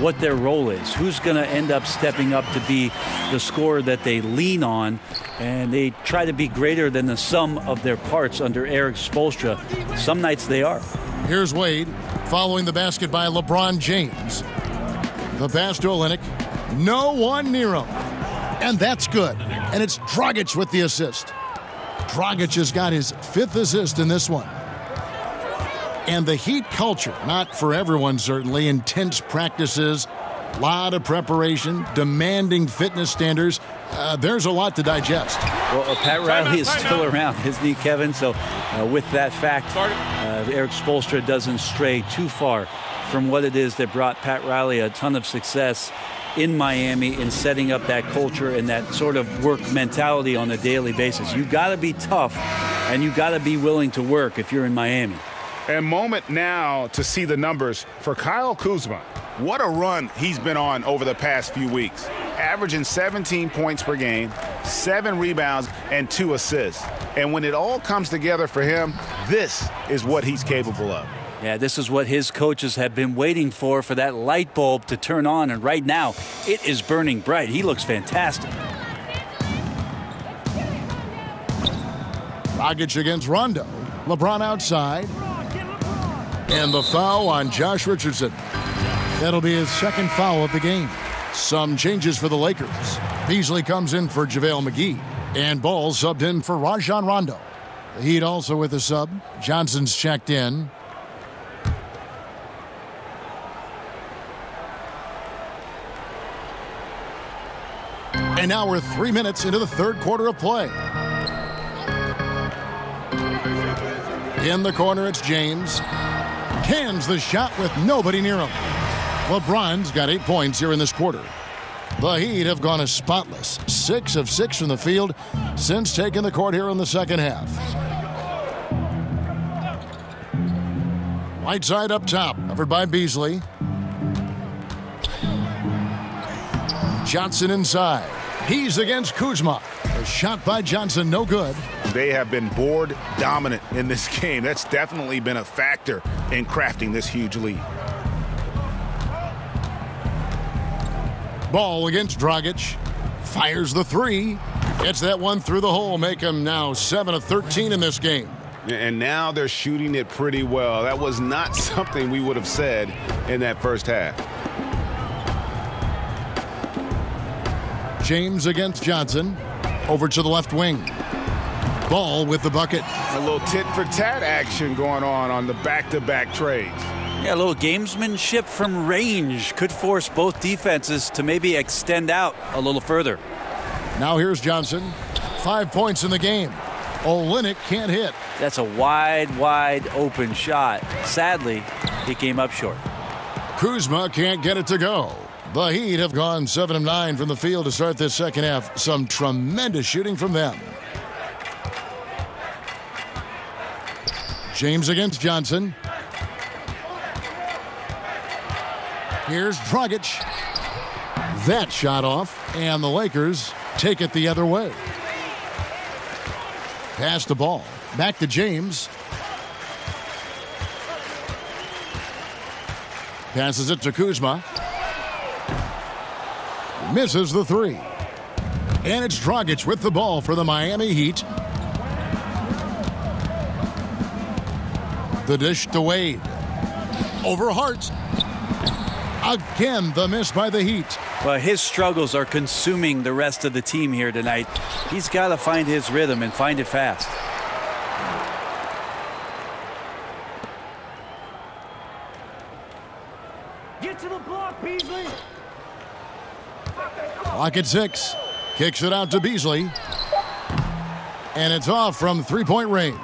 what their role is, who's going to end up stepping up to be the scorer that they lean on, and they try to be greater than the sum of their parts under Eric Spoelstra. Some nights they are. Here's Wade following the basket by LeBron James. The pass to Olynyk. No one near him. And that's good. And it's Dragic with the assist. Dragic has got his 5th assist in this one. And the Heat culture, not for everyone certainly, intense practices, a lot of preparation, demanding fitness standards. There's a lot to digest. Well, Pat Riley is still around, isn't he, Kevin? So with that fact, Eric Spoelstra doesn't stray too far from what it is that brought Pat Riley a ton of success in Miami in setting up that culture and that sort of work mentality on a daily basis. You got to be tough and you got to be willing to work if you're in Miami. And moment now to see the numbers for Kyle Kuzma. What a run he's been on over the past few weeks. Averaging 17 points per game, 7 rebounds, and 2 assists. And when it all comes together for him, this is what he's capable of. Yeah, this is what his coaches have been waiting for that light bulb to turn on, and right now it is burning bright. He looks fantastic. Dragic against Rondo. LeBron outside. And the foul on Josh Richardson. That'll be his 2nd foul of the game. Some changes for the Lakers. Beasley comes in for JaVale McGee. And Ball subbed in for Rajon Rondo. The Heat also with a sub. Johnson's checked in. And now we're 3 minutes into the third quarter of play. In the corner, it's James. Cans the shot with nobody near him. LeBron's got 8 points here in this quarter. The Heat have gone as spotless, 6 of 6 from the field since taking the court here in the second half. Whiteside up top, covered by Beasley. Johnson inside. He's against Kuzma. A shot by Johnson, no good. They have been board dominant in this game. That's definitely been a factor in crafting this huge lead. Ball against Dragic. Fires the three. Gets that one through the hole. Make him now 7 of 13 in this game. And now they're shooting it pretty well. That was not something we would have said in that first half. James against Johnson. Over to the left wing. Ball with the bucket. A little tit-for-tat action going on the back-to-back trades. Yeah, a little gamesmanship from range could force both defenses to maybe extend out a little further. Now here's Johnson. 5 points in the game. Olynyk can't hit. That's a wide open shot. Sadly, he came up short. Kuzma can't get it to go. The Heat have gone 7 of 9 from the field to start this second half. Some tremendous shooting from them. James against Johnson. Here's Dragic. That shot off, and the Lakers take it the other way. Pass the ball. Back to James. Passes it to Kuzma. Misses the three. And it's Dragic with the ball for the Miami Heat. The dish to Wade. Over Hart. Again, the miss by the Heat. Well, his struggles are consuming the rest of the team here tonight. He's got to find his rhythm and find it fast. Get to the block, Beasley. Clock at 6. Kicks it out to Beasley. And it's off from three-point range.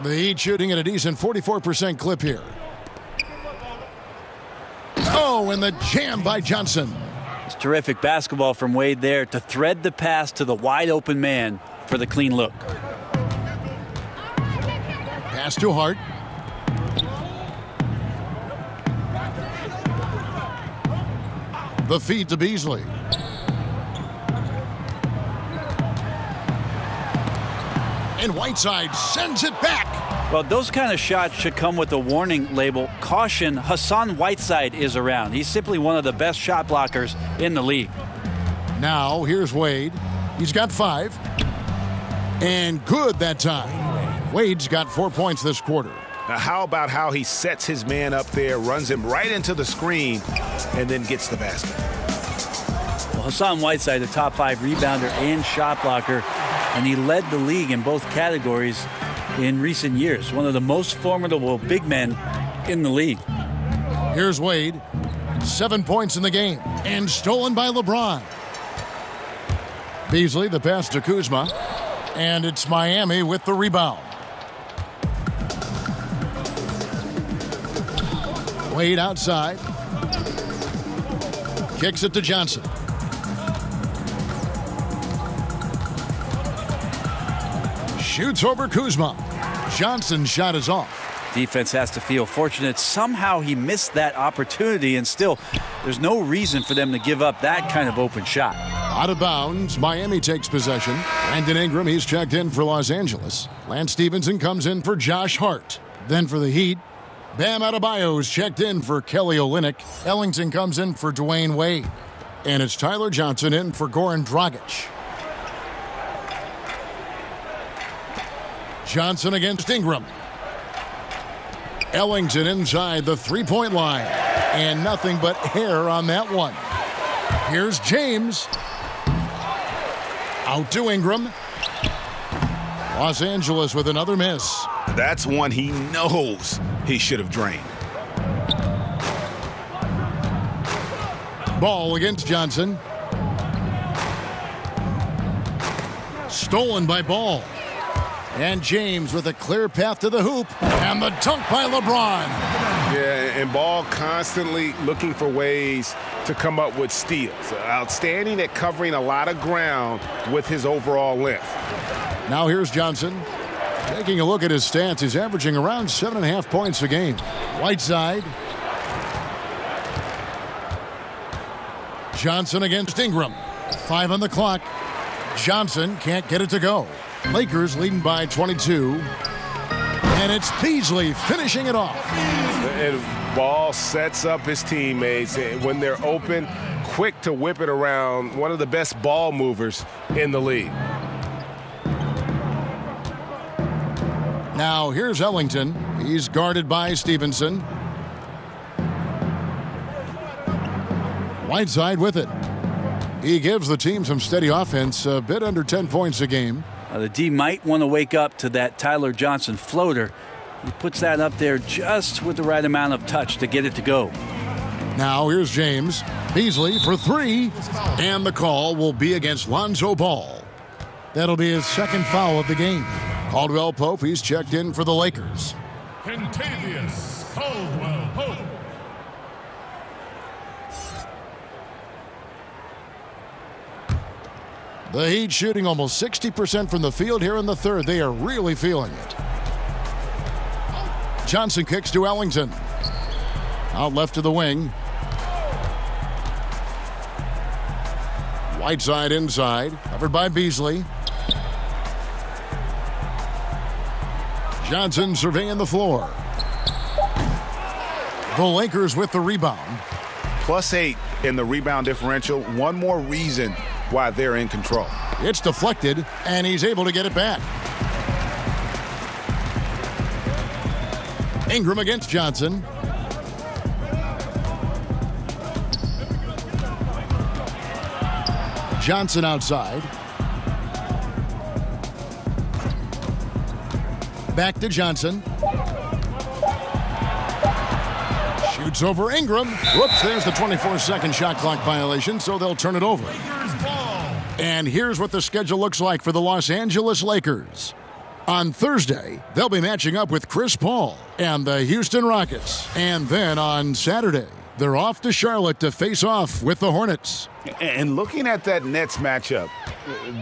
The Heat shooting at a decent 44% clip here. Oh, and the jam by Johnson. It's terrific basketball from Wade there to thread the pass to the wide-open man for the clean look. Pass to Hart. The feed to Beasley. And Whiteside sends it back. Well, those kind of shots should come with a warning label. Caution, Hassan Whiteside is around. He's simply one of the best shot blockers in the league. Now, here's Wade. He's got 5. And good that time. Wade's got 4 points this quarter. Now, how about how he sets his man up there, runs him right into the screen, and then gets the basket? Well, Hassan Whiteside, the top 5 rebounder and shot blocker, and he led the league in both categories in recent years. One of the most formidable big men in the league. Here's Wade. 7 points in the game, and stolen by LeBron. Beasley, the pass to Kuzma, and it's Miami with the rebound. Wade outside. Kicks it to Johnson. Shoots over Kuzma. Johnson's shot is off. Defense has to feel fortunate. Somehow he missed that opportunity, and still, there's no reason for them to give up that kind of open shot. Out of bounds, Miami takes possession. Brandon Ingram, he's checked in for Los Angeles. Lance Stevenson comes in for Josh Hart. Then for the Heat, Bam Adebayo's checked in for Kelly Olynyk. Ellington comes in for Dwayne Wade. And it's Tyler Johnson in for Goran Dragic. Johnson against Ingram. Ellington inside the three-point line. And nothing but air on that one. Here's James. Out to Ingram. Los Angeles with another miss. That's one he knows he should have drained. Ball against Johnson. Stolen by Ball. And James with a clear path to the hoop. And the dunk by LeBron. Yeah, and Ball constantly looking for ways to come up with steals. Outstanding at covering a lot of ground with his overall length. Now here's Johnson. Taking a look at his stats, he's averaging around 7.5 points a game. Whiteside. Johnson against Ingram. 5 on the clock. Johnson can't get it to go. Lakers leading by 22. And it's Beasley finishing it off. And Ball sets up his teammates when they're open, quick to whip it around. One of the best ball movers in the league. Now here's Ellington. He's guarded by Stevenson. Whiteside with it. He gives the team some steady offense, a bit under 10 points a game. The D might want to wake up to that Tyler Johnson floater. He puts that up there just with the right amount of touch to get it to go. Now here's James. Beasley for 3. And the call will be against Lonzo Ball. That'll be his second foul of the game. Caldwell Pope, he's checked in for the Lakers. Kentavious Caldwell Pope. The Heat shooting almost 60% from the field here in the third. They are really feeling it. Johnson kicks to Ellington. Out left to the wing. Whiteside inside. Covered by Beasley. Johnson surveying the floor. The Lakers with the rebound. +8 in the rebound differential. One more reason why they're in control. It's deflected, and he's able to get it back. Ingram against Johnson. Johnson outside. Back to Johnson. Shoots over Ingram. Whoops, there's the 24-second shot clock violation, so they'll turn it over. And here's what the schedule looks like for the Los Angeles Lakers. On Thursday, they'll be matching up with Chris Paul and the Houston Rockets. And then on Saturday, they're off to Charlotte to face off with the Hornets. And looking at that Nets matchup,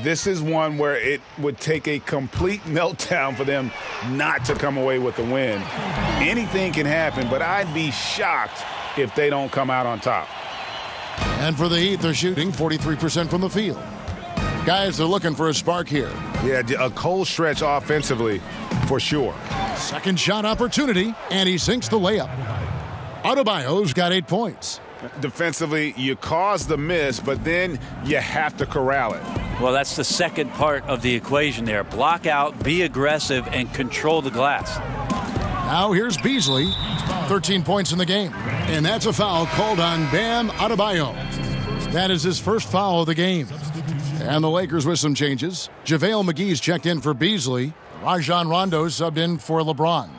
this is one where it would take a complete meltdown for them not to come away with the win. Anything can happen, but I'd be shocked if they don't come out on top. And for the Heat, they're shooting 43% from the field. Guys, they're looking for a spark here. Yeah, a cold stretch offensively, for sure. Second shot opportunity, and he sinks the layup. Adebayo's got 8 points. Defensively, you cause the miss, but then you have to corral it. Well, that's the second part of the equation there. Block out, be aggressive, and control the glass. Now here's Beasley. 13 points in the game. And that's a foul called on Bam Adebayo. That is his first foul of the game. And the Lakers with some changes. JaVale McGee's checked in for Beasley. Rajon Rondo's subbed in for LeBron.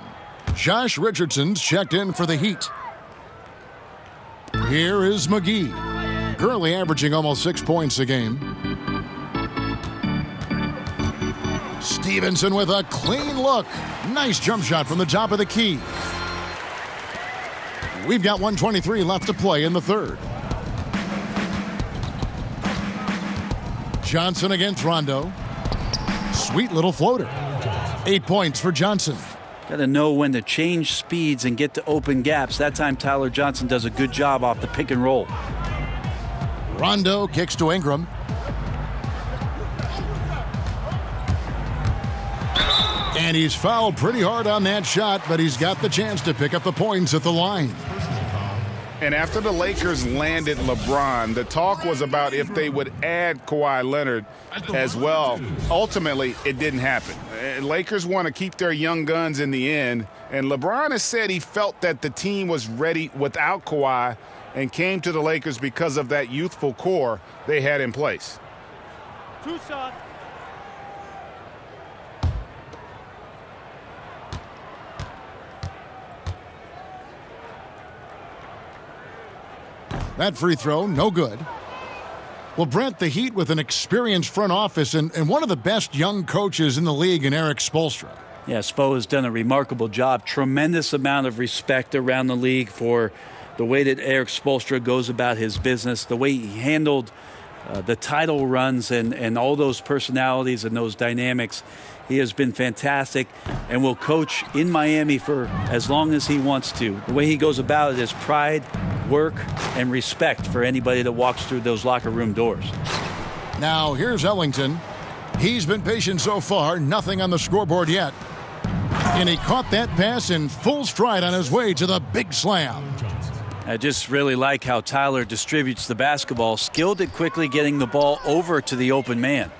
Josh Richardson's checked in for the Heat. Here is McGee. Currently averaging almost 6 points a game. Stevenson with a clean look. Nice jump shot from the top of the key. We've got 1:23 left to play in the third. Johnson against Rondo. Sweet little floater. 8 points for Johnson. Got to know when to change speeds and get to open gaps. That time Tyler Johnson does a good job off the pick and roll. Rondo kicks to Ingram. And he's fouled pretty hard on that shot, but he's got the chance to pick up the points at the line. And after the Lakers landed LeBron, the talk was about if they would add Kawhi Leonard as well. Ultimately, it didn't happen. Lakers want to keep their young guns in the end, and LeBron has said he felt that the team was ready without Kawhi and came to the Lakers because of that youthful core they had in place. Two shot. That free throw, no good. Well, Brent, the Heat with an experienced front office and one of the best young coaches in the league in Eric Spoelstra. Yeah, Spo has done a remarkable job. Tremendous amount of respect around the league for the way that Eric Spoelstra goes about his business, the way he handled the title runs and all those personalities and those dynamics. He has been fantastic and will coach in Miami for as long as he wants to. The way he goes about it is pride, work, and respect for anybody that walks through those locker room doors. Now, here's Ellington. He's been patient so far, nothing on the scoreboard yet. And he caught that pass in full stride on his way to the big slam. I just really like how Tyler distributes the basketball, skilled at quickly getting the ball over to the open man.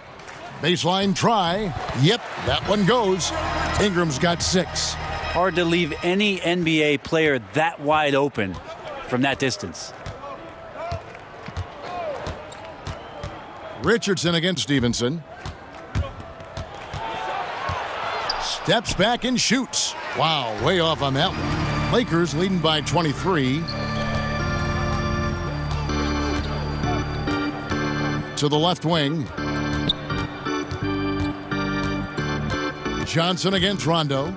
Baseline try. Yep, that one goes. Ingram's got 6. Hard to leave any NBA player that wide open from that distance. Richardson against Stevenson. Steps back and shoots. Wow, way off on that one. Lakers leading by 23. To the left wing. Johnson against Rondo.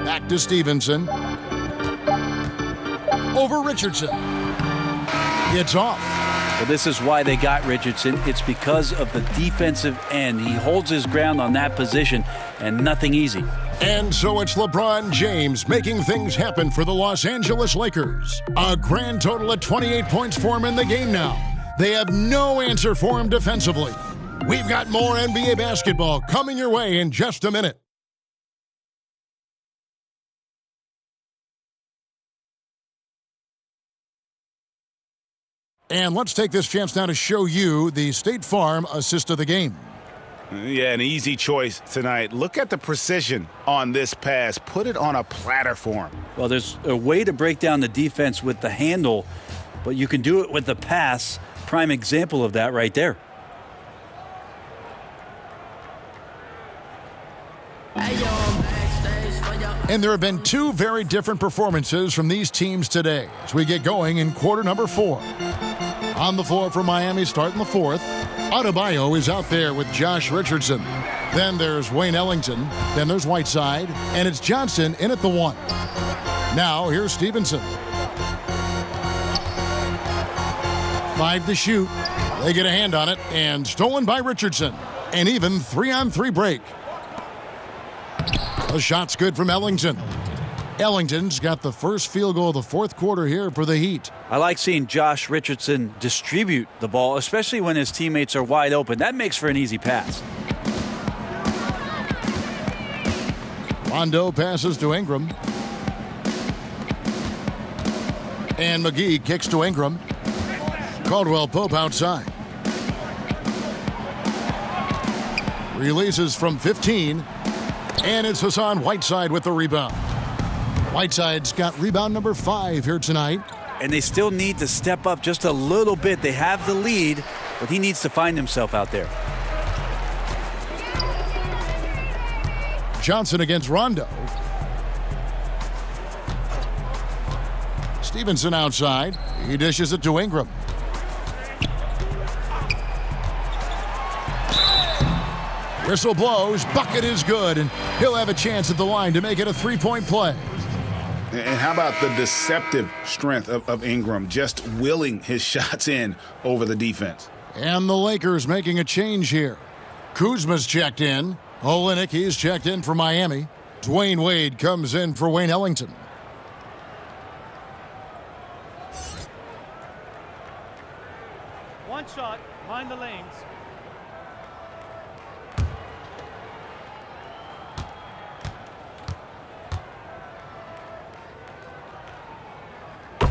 Back to Stevenson. Over Richardson. It's off. Well, this is why they got Richardson. It's because of the defensive end. He holds his ground on that position, and nothing easy. And so it's LeBron James making things happen for the Los Angeles Lakers. A grand total of 28 points for him in the game now. They have no answer for him defensively. We've got more NBA basketball coming your way in just a minute. And let's take this chance now to show you the State Farm assist of the game. Yeah, an easy choice tonight. Look at the precision on this pass. Put it on a platter for him. Well, there's a way to break down the defense with the handle, but you can do it with the pass. Prime example of that right there. And there have been 2 very different performances from these teams today as we get going in quarter number 4. On the floor for Miami starting the 4th. Adebayo is out there with Josh Richardson. Then there's Wayne Ellington. Then there's Whiteside. And it's Johnson in at the 1. Now here's Stevenson. 5 to shoot. They get a hand on it and stolen by Richardson. An even 3-on-3 break. The shot's good from Ellington. Ellington's got the first field goal of the 4th quarter here for the Heat. I like seeing Josh Richardson distribute the ball, especially when his teammates are wide open. That makes for an easy pass. Rondo passes to Ingram. And McGee kicks to Ingram. Caldwell Pope outside. Releases from 15. And it's Hassan Whiteside with the rebound. Whiteside's got rebound number 5 here tonight. And they still need to step up just a little bit. They have the lead, but he needs to find himself out there. Johnson against Rondo. Stevenson outside. He dishes it to Ingram. Whistle blows, bucket is good, and he'll have a chance at the line to make it a 3-point play. And how about the deceptive strength of Ingram, just willing his shots in over the defense? And the Lakers making a change here. Kuzma's checked in. Olynyk, he's checked in for Miami. Dwayne Wade comes in for Wayne Ellington. One shot, mind the lanes.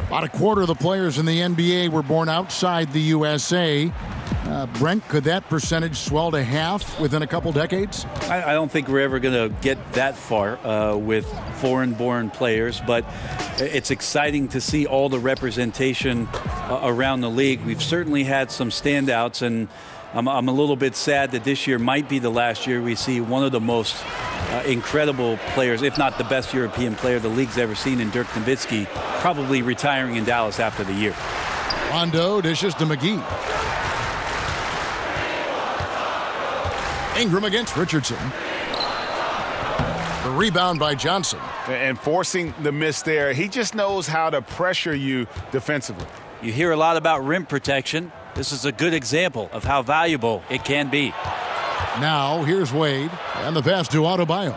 About a quarter of the players in the NBA were born outside the USA. Brent, could that percentage swell to half within a couple decades? I don't think we're ever going to get that far with foreign-born players, but it's exciting to see all the representation around the league. We've certainly had some standouts, and I'm a little bit sad that this year might be the last year we see one of the most incredible players, if not the best European player the league's ever seen, in Dirk Nowitzki, probably retiring in Dallas after the year. Rondo dishes to McGee. Ingram against Richardson. The rebound by Johnson. And forcing the miss there, he just knows how to pressure you defensively. You hear a lot about rim protection. This is a good example of how valuable it can be. Now here's Wade, and the pass to Adebayo.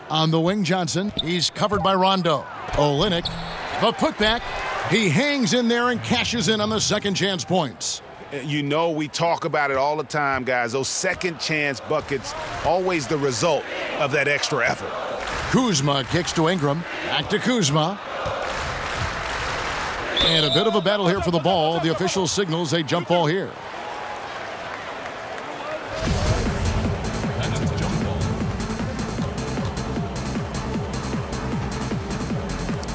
On the wing, Johnson. He's covered by Rondo. Olynyk, the putback. He hangs in there and cashes in on the second chance points. You know, we talk about it all the time, guys. Those second chance buckets, always the result of that extra effort. Kuzma kicks to Ingram. Back to Kuzma. And a bit of a battle here for the ball. The official signals a jump ball here.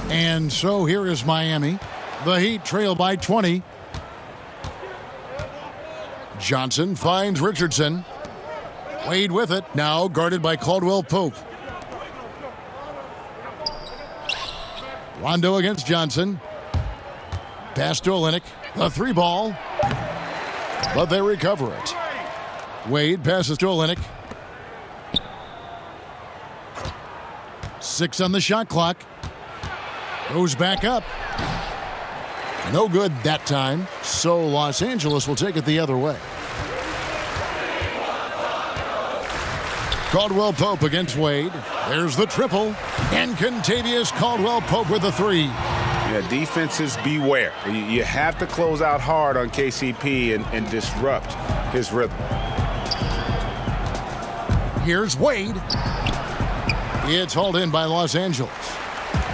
And so here is Miami. The Heat trail by 20. Johnson finds Richardson. Wade with it. Now guarded by Caldwell Pope. Rondo against Johnson. Pass to Olynyk. A three ball. But they recover it. Wade passes to Olynyk. 6 on the shot clock. Goes back up. No good that time. So Los Angeles will take it the other way. Caldwell Pope against Wade. There's the triple. And Kentavious Caldwell Pope with the three. Yeah, defenses beware. You have to close out hard on KCP and disrupt his rhythm. Here's Wade. It's hauled in by Los Angeles.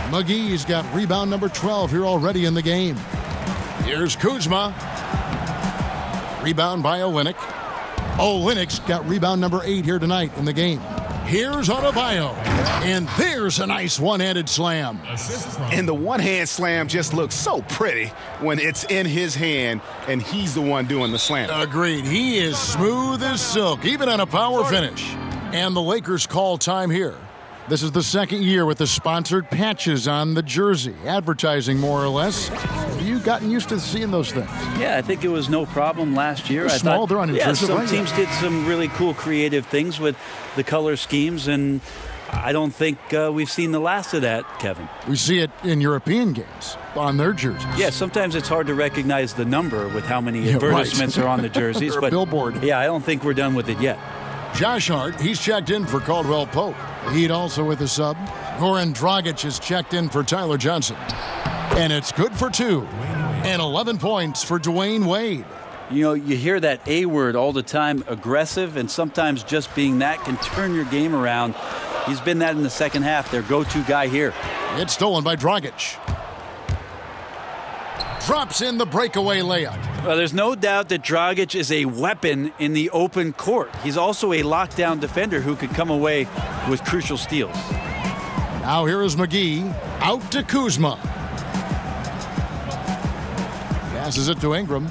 McGee's got rebound number 12 here already in the game. Here's Kuzma. Rebound by Olynyk. Olynyk's got rebound number 8 here tonight in the game. Here's Adebayo. And there's a nice one-handed slam. And the one-hand slam just looks so pretty when it's in his hand and he's the one doing the slam. Agreed. He is smooth as silk, even on a power finish. And the Lakers call time here. This is the second year with the sponsored patches on the jersey, advertising more or less. Have you gotten used to seeing those things? Yeah, I think it was no problem last year. They're small, they're unintrusive. Some teams did some really cool creative things with the color schemes, and I don't think we've seen the last of that, Kevin. We see it in European games on their jerseys. Yeah, sometimes it's hard to recognize the number with how many advertisements are on the jerseys. But billboard. Yeah, I don't think we're done with it yet. Josh Hart, he's checked in for Caldwell Pope. Heat also with a sub. Goran Dragic is checked in for Tyler Johnson. And it's good for 2. And 11 points for Dwayne Wade. You know, you hear that A word all the time, aggressive, and sometimes just being that can turn your game around. He's been that in the second half, their go-to guy here. It's stolen by Dragic. Drops in the breakaway layup. Well, there's no doubt that Dragic is a weapon in the open court. He's also a lockdown defender who could come away with crucial steals. Now here is McGee. Out to Kuzma. Passes it to Ingram.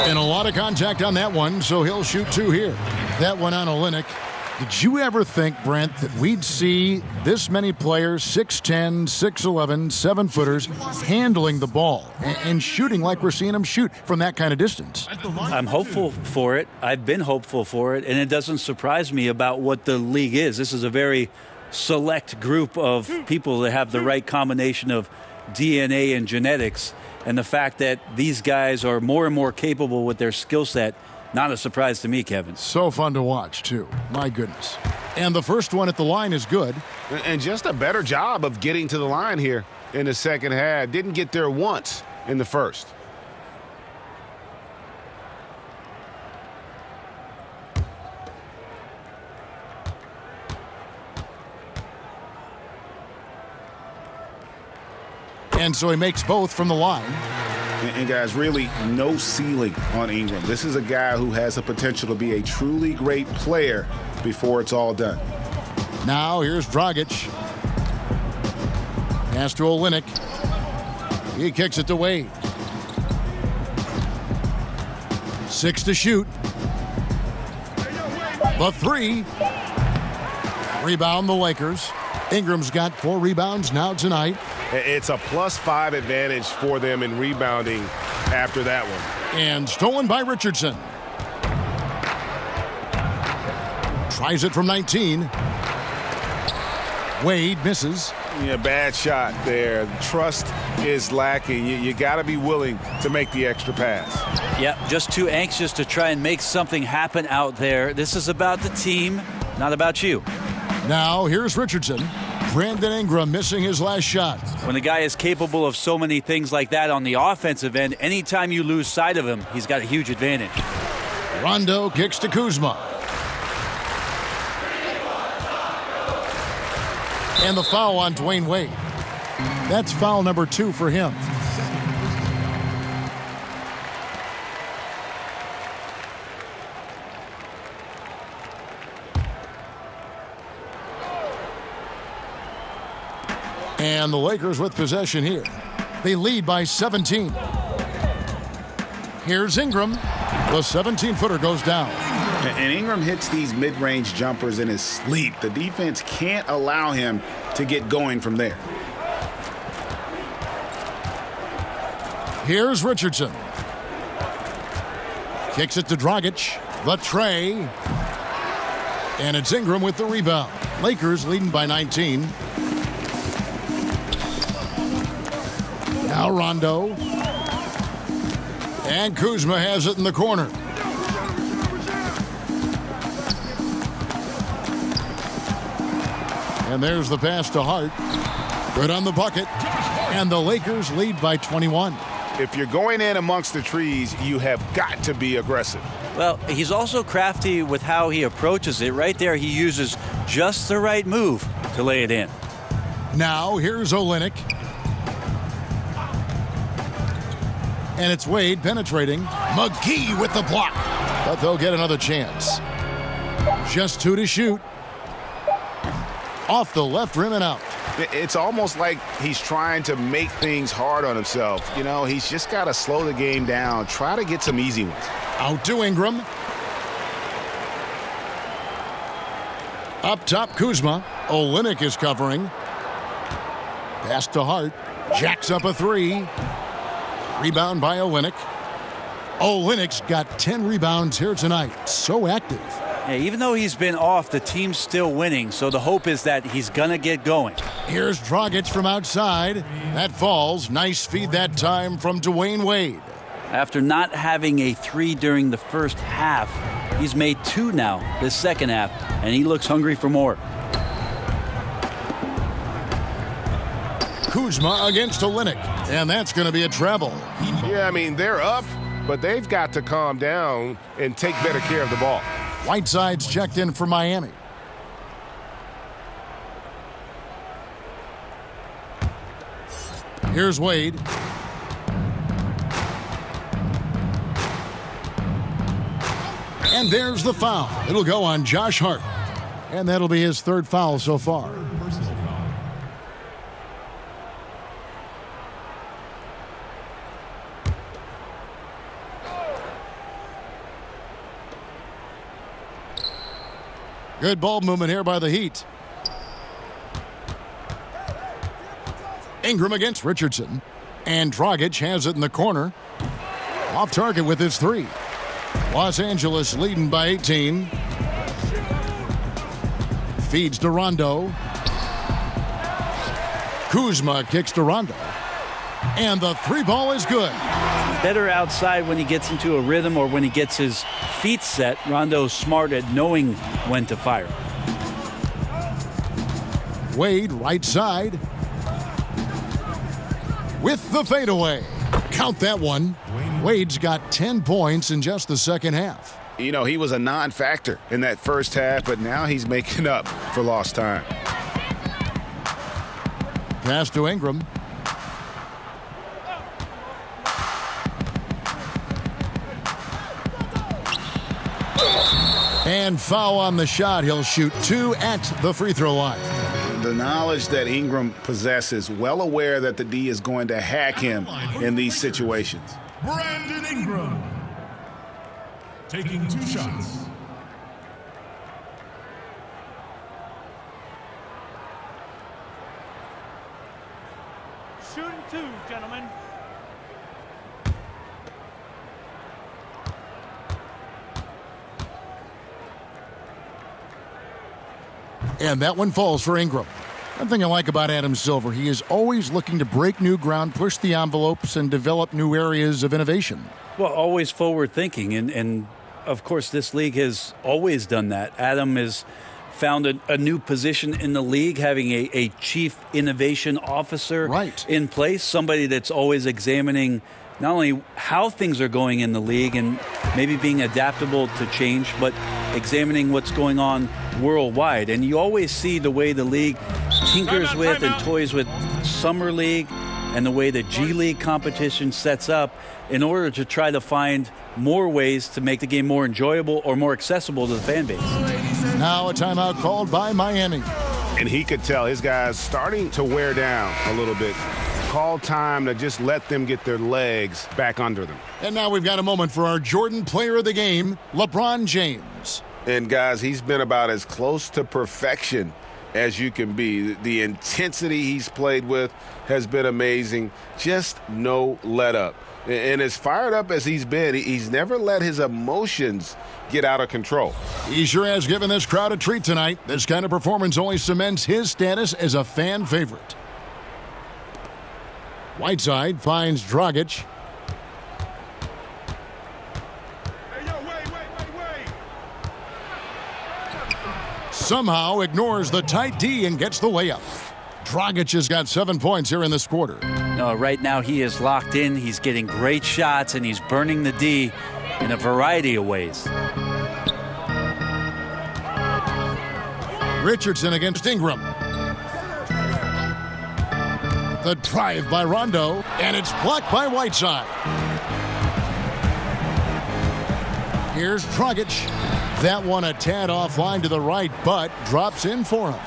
And a lot of contact on that one, so he'll shoot 2 here. That one on Olynyk. Did you ever think, Brent, that we'd see this many players, 6'10", 6'11", 7-footers, handling the ball and shooting like we're seeing them shoot from that kind of distance? I'm hopeful for it. I've been hopeful for it, and it doesn't surprise me about what the league is. This is a very select group of people that have the right combination of DNA and genetics, and the fact that these guys are more and more capable with their skill set. Not a surprise to me, Kevin. So fun to watch, too. My goodness. And the first one at the line is good. And just a better job of getting to the line here in the second half. Didn't get there once in the first. And so he makes both from the line. And guys, really no ceiling on Ingram. This is a guy who has the potential to be a truly great player before it's all done. Now here's Dragic. Pass to Olynyk. He kicks it to Wade. 6 to shoot. The 3. Rebound the Lakers. Ingram's got 4 rebounds now tonight. It's a +5 advantage for them in rebounding after that one. And stolen by Richardson. Tries it from 19. Wade misses. Yeah, bad shot there. Trust is lacking. You got to be willing to make the extra pass. Yep, just too anxious to try and make something happen out there. This is about the team, not about you. Now here's Richardson. Brandon Ingram missing his last shot. When the guy is capable of so many things like that on the offensive end, anytime you lose sight of him, he's got a huge advantage. Rondo kicks to Kuzma. And the foul on Dwayne Wade. That's foul number 2 for him. And the Lakers with possession here. They lead by 17. Here's Ingram. The 17-footer goes down. And Ingram hits these mid-range jumpers in his sleep. The defense can't allow him to get going from there. Here's Richardson. Kicks it to Dragic. The tray. And it's Ingram with the rebound. Lakers leading by 19. Now Rondo. And Kuzma has it in the corner. And there's the pass to Hart. Good on the bucket. And the Lakers lead by 21. If you're going in amongst the trees, you have got to be aggressive. Well, he's also crafty with how he approaches it. Right there, he uses just the right move to lay it in. Now here's Olynyk. And it's Wade penetrating. McGee with the block. But they'll get another chance. Just 2 to shoot. Off the left rim and out. It's almost like he's trying to make things hard on himself. You know, he's just got to slow the game down. Try to get some easy ones. Out to Ingram. Up top, Kuzma. Olynyk is covering. Pass to Hart. Jacks up a 3. Rebound by Olynyk. Olynyk's got 10 rebounds here tonight. So active. Yeah, even though he's been off, the team's still winning, so the hope is that he's going to get going. Here's Dragic from outside. That falls. Nice feed that time from Dwayne Wade. After not having a 3 during the first half, he's made 2 now this second half, and he looks hungry for more. Kuzma against Olynyk, and that's going to be a travel. Yeah, I mean, they're up, but they've got to calm down and take better care of the ball. Whiteside's checked in for Miami. Here's Wade. And there's the foul. It'll go on Josh Hart. And that'll be his 3rd foul so far. Good ball movement here by the Heat. Ingram against Richardson. And Dragic has it in the corner. Off target with his 3. Los Angeles leading by 18. Feeds to Rondo. Kuzma kicks to Rondo. And the 3 ball is good. Better outside when he gets into a rhythm or when he gets his feet set. Rondo's smart at knowing when to fire. Wade right side. With the fadeaway. Count that one. Wade's got 10 points in just the second half. You know, he was a non-factor in that first half, but now he's making up for lost time. Pass to Ingram. And And foul on the shot. He'll shoot 2 at the free throw line. The knowledge that Ingram possesses, well aware that the D is going to hack him in these situations. Brandon Ingram taking 2 shots. Shooting 2, gentlemen. And that one falls for Ingram. One thing I like about Adam Silver, he is always looking to break new ground, push the envelopes, and develop new areas of innovation. Well, always forward thinking. And of course, this league has always done that. Adam has found a new position in the league, having a chief innovation officer in place, somebody that's always examining not only how things are going in the league and maybe being adaptable to change, but examining what's going on worldwide. And you always see the way the league tinkers with and toys with Summer League and the way the G League competition sets up in order to try to find more ways to make the game more enjoyable or more accessible to the fan base. Now a timeout called by Miami. And he could tell his guys starting to wear down a little bit. Call time to just let them get their legs back under them. And now we've got a moment for our Jordan player of the game, LeBron James. And guys, he's been about as close to perfection as you can be. The intensity he's played with has been amazing. Just no let up. And as fired up as he's been, he's never let his emotions get out of control. He sure has given this crowd a treat tonight. This kind of performance only cements his status as a fan favorite. Whiteside finds Dragic. Somehow ignores the tight D and gets the layup. Dragic has got 7 points here in this quarter. No, right now he is locked in. He's getting great shots, and he's burning the D in a variety of ways. Richardson against Ingram. The drive by Rondo, and it's blocked by Whiteside. Here's Dragic. That one a tad offline to the right, but drops in for him.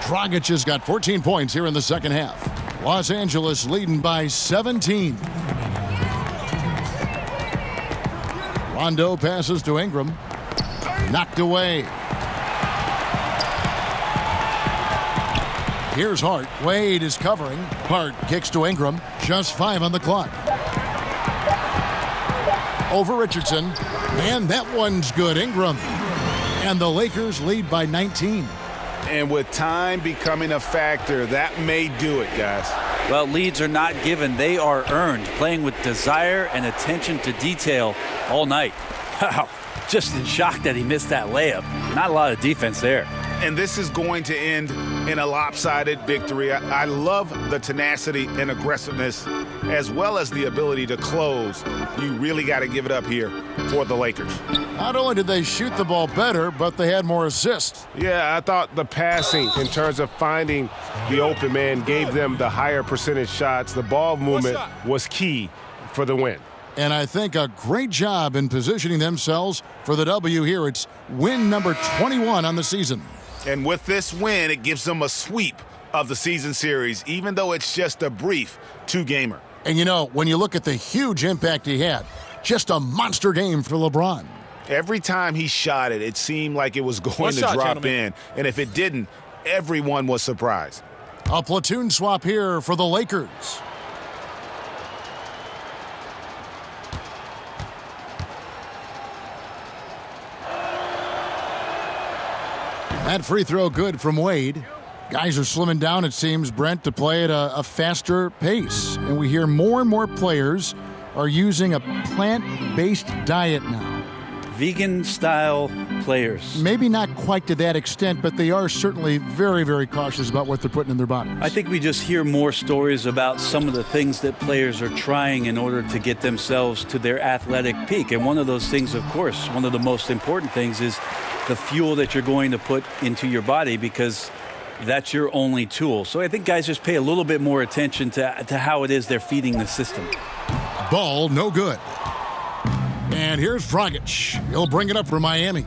Dragic has got 14 points here in the second half. Los Angeles leading by 17. Rondo passes to Ingram. Knocked away. Here's Hart. Wade is covering. Hart kicks to Ingram. Just 5 on the clock. Over Richardson. And that one's good. Ingram. And the Lakers lead by 19. And with time becoming a factor, that may do it, guys. Well, leads are not given. They are earned. Playing with desire and attention to detail all night. Wow. Just in shock that he missed that layup. Not a lot of defense there. And this is going to end in a lopsided victory. I love the tenacity and aggressiveness as well as the ability to close. You really got to give it up here for the Lakers. Not only did they shoot the ball better, but they had more assists. Yeah, I thought the passing in terms of finding the open man gave them the higher percentage shots. The ball movement was key for the win. And I think a great job in positioning themselves for the W here. It's win number 21 on the season. And with this win, it gives them a sweep of the season series, even though it's just a brief 2-gamer. And you know, when you look at the huge impact he had, just a monster game for LeBron. Every time he shot it, it seemed like it was going to drop in. And if it didn't, everyone was surprised. A platoon swap here for the Lakers. That free throw good from Wade. Guys are slimming down, it seems, Brent, to play at a faster pace. And we hear more and more players are using a plant-based diet now. Vegan-style players. Maybe not quite to that extent, but they are certainly very, very cautious about what they're putting in their bodies. I think we just hear more stories about some of the things that players are trying in order to get themselves to their athletic peak. And one of those things, of course, one of the most important things is the fuel that you're going to put into your body, because that's your only tool. So I think guys just pay a little bit more attention to how it is they're feeding the system. Ball no good. And here's Dragic. He'll bring it up for Miami.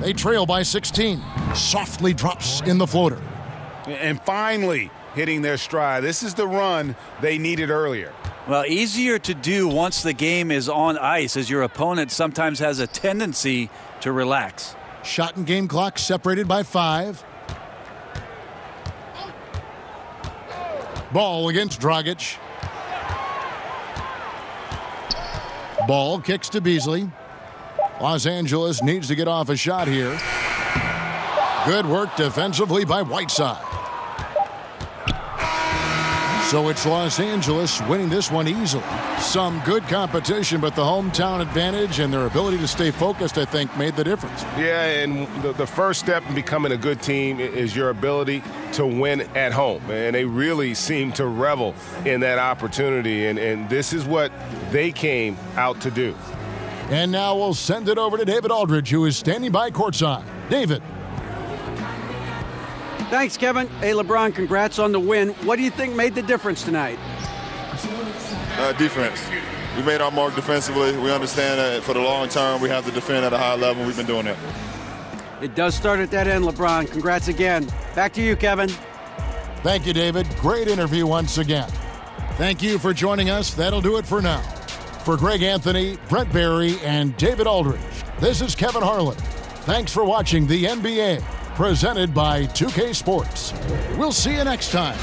They trail by 16. Softly drops in the floater. And finally hitting their stride. This is the run they needed earlier. Well, easier to do once the game is on ice, as your opponent sometimes has a tendency to relax. Shot and game clock separated by 5. Ball against Dragic. Ball kicks to Beasley. Los Angeles needs to get off a shot here. Good work defensively by Whiteside. So it's Los Angeles winning this one easily. Some good competition, but the hometown advantage and their ability to stay focused, I think, made the difference. Yeah, and the first step in becoming a good team is your ability to win at home. And they really seem to revel in that opportunity, and this is what they came out to do. And now we'll send it over to David Aldridge, who is standing by courtside. David. Thanks, Kevin. Hey, LeBron, congrats on the win. What do you think made the difference tonight? Defense. We made our mark defensively. We understand that for the long term, we have to defend at a high level. We've been doing it. It does start at that end, LeBron. Congrats again. Back to you, Kevin. Thank you, David. Great interview once again. Thank you for joining us. That'll do it for now. For Greg Anthony, Brent Barry, and David Aldridge, this is Kevin Harlan. Thanks for watching the NBA, presented by 2K Sports. We'll see you next time.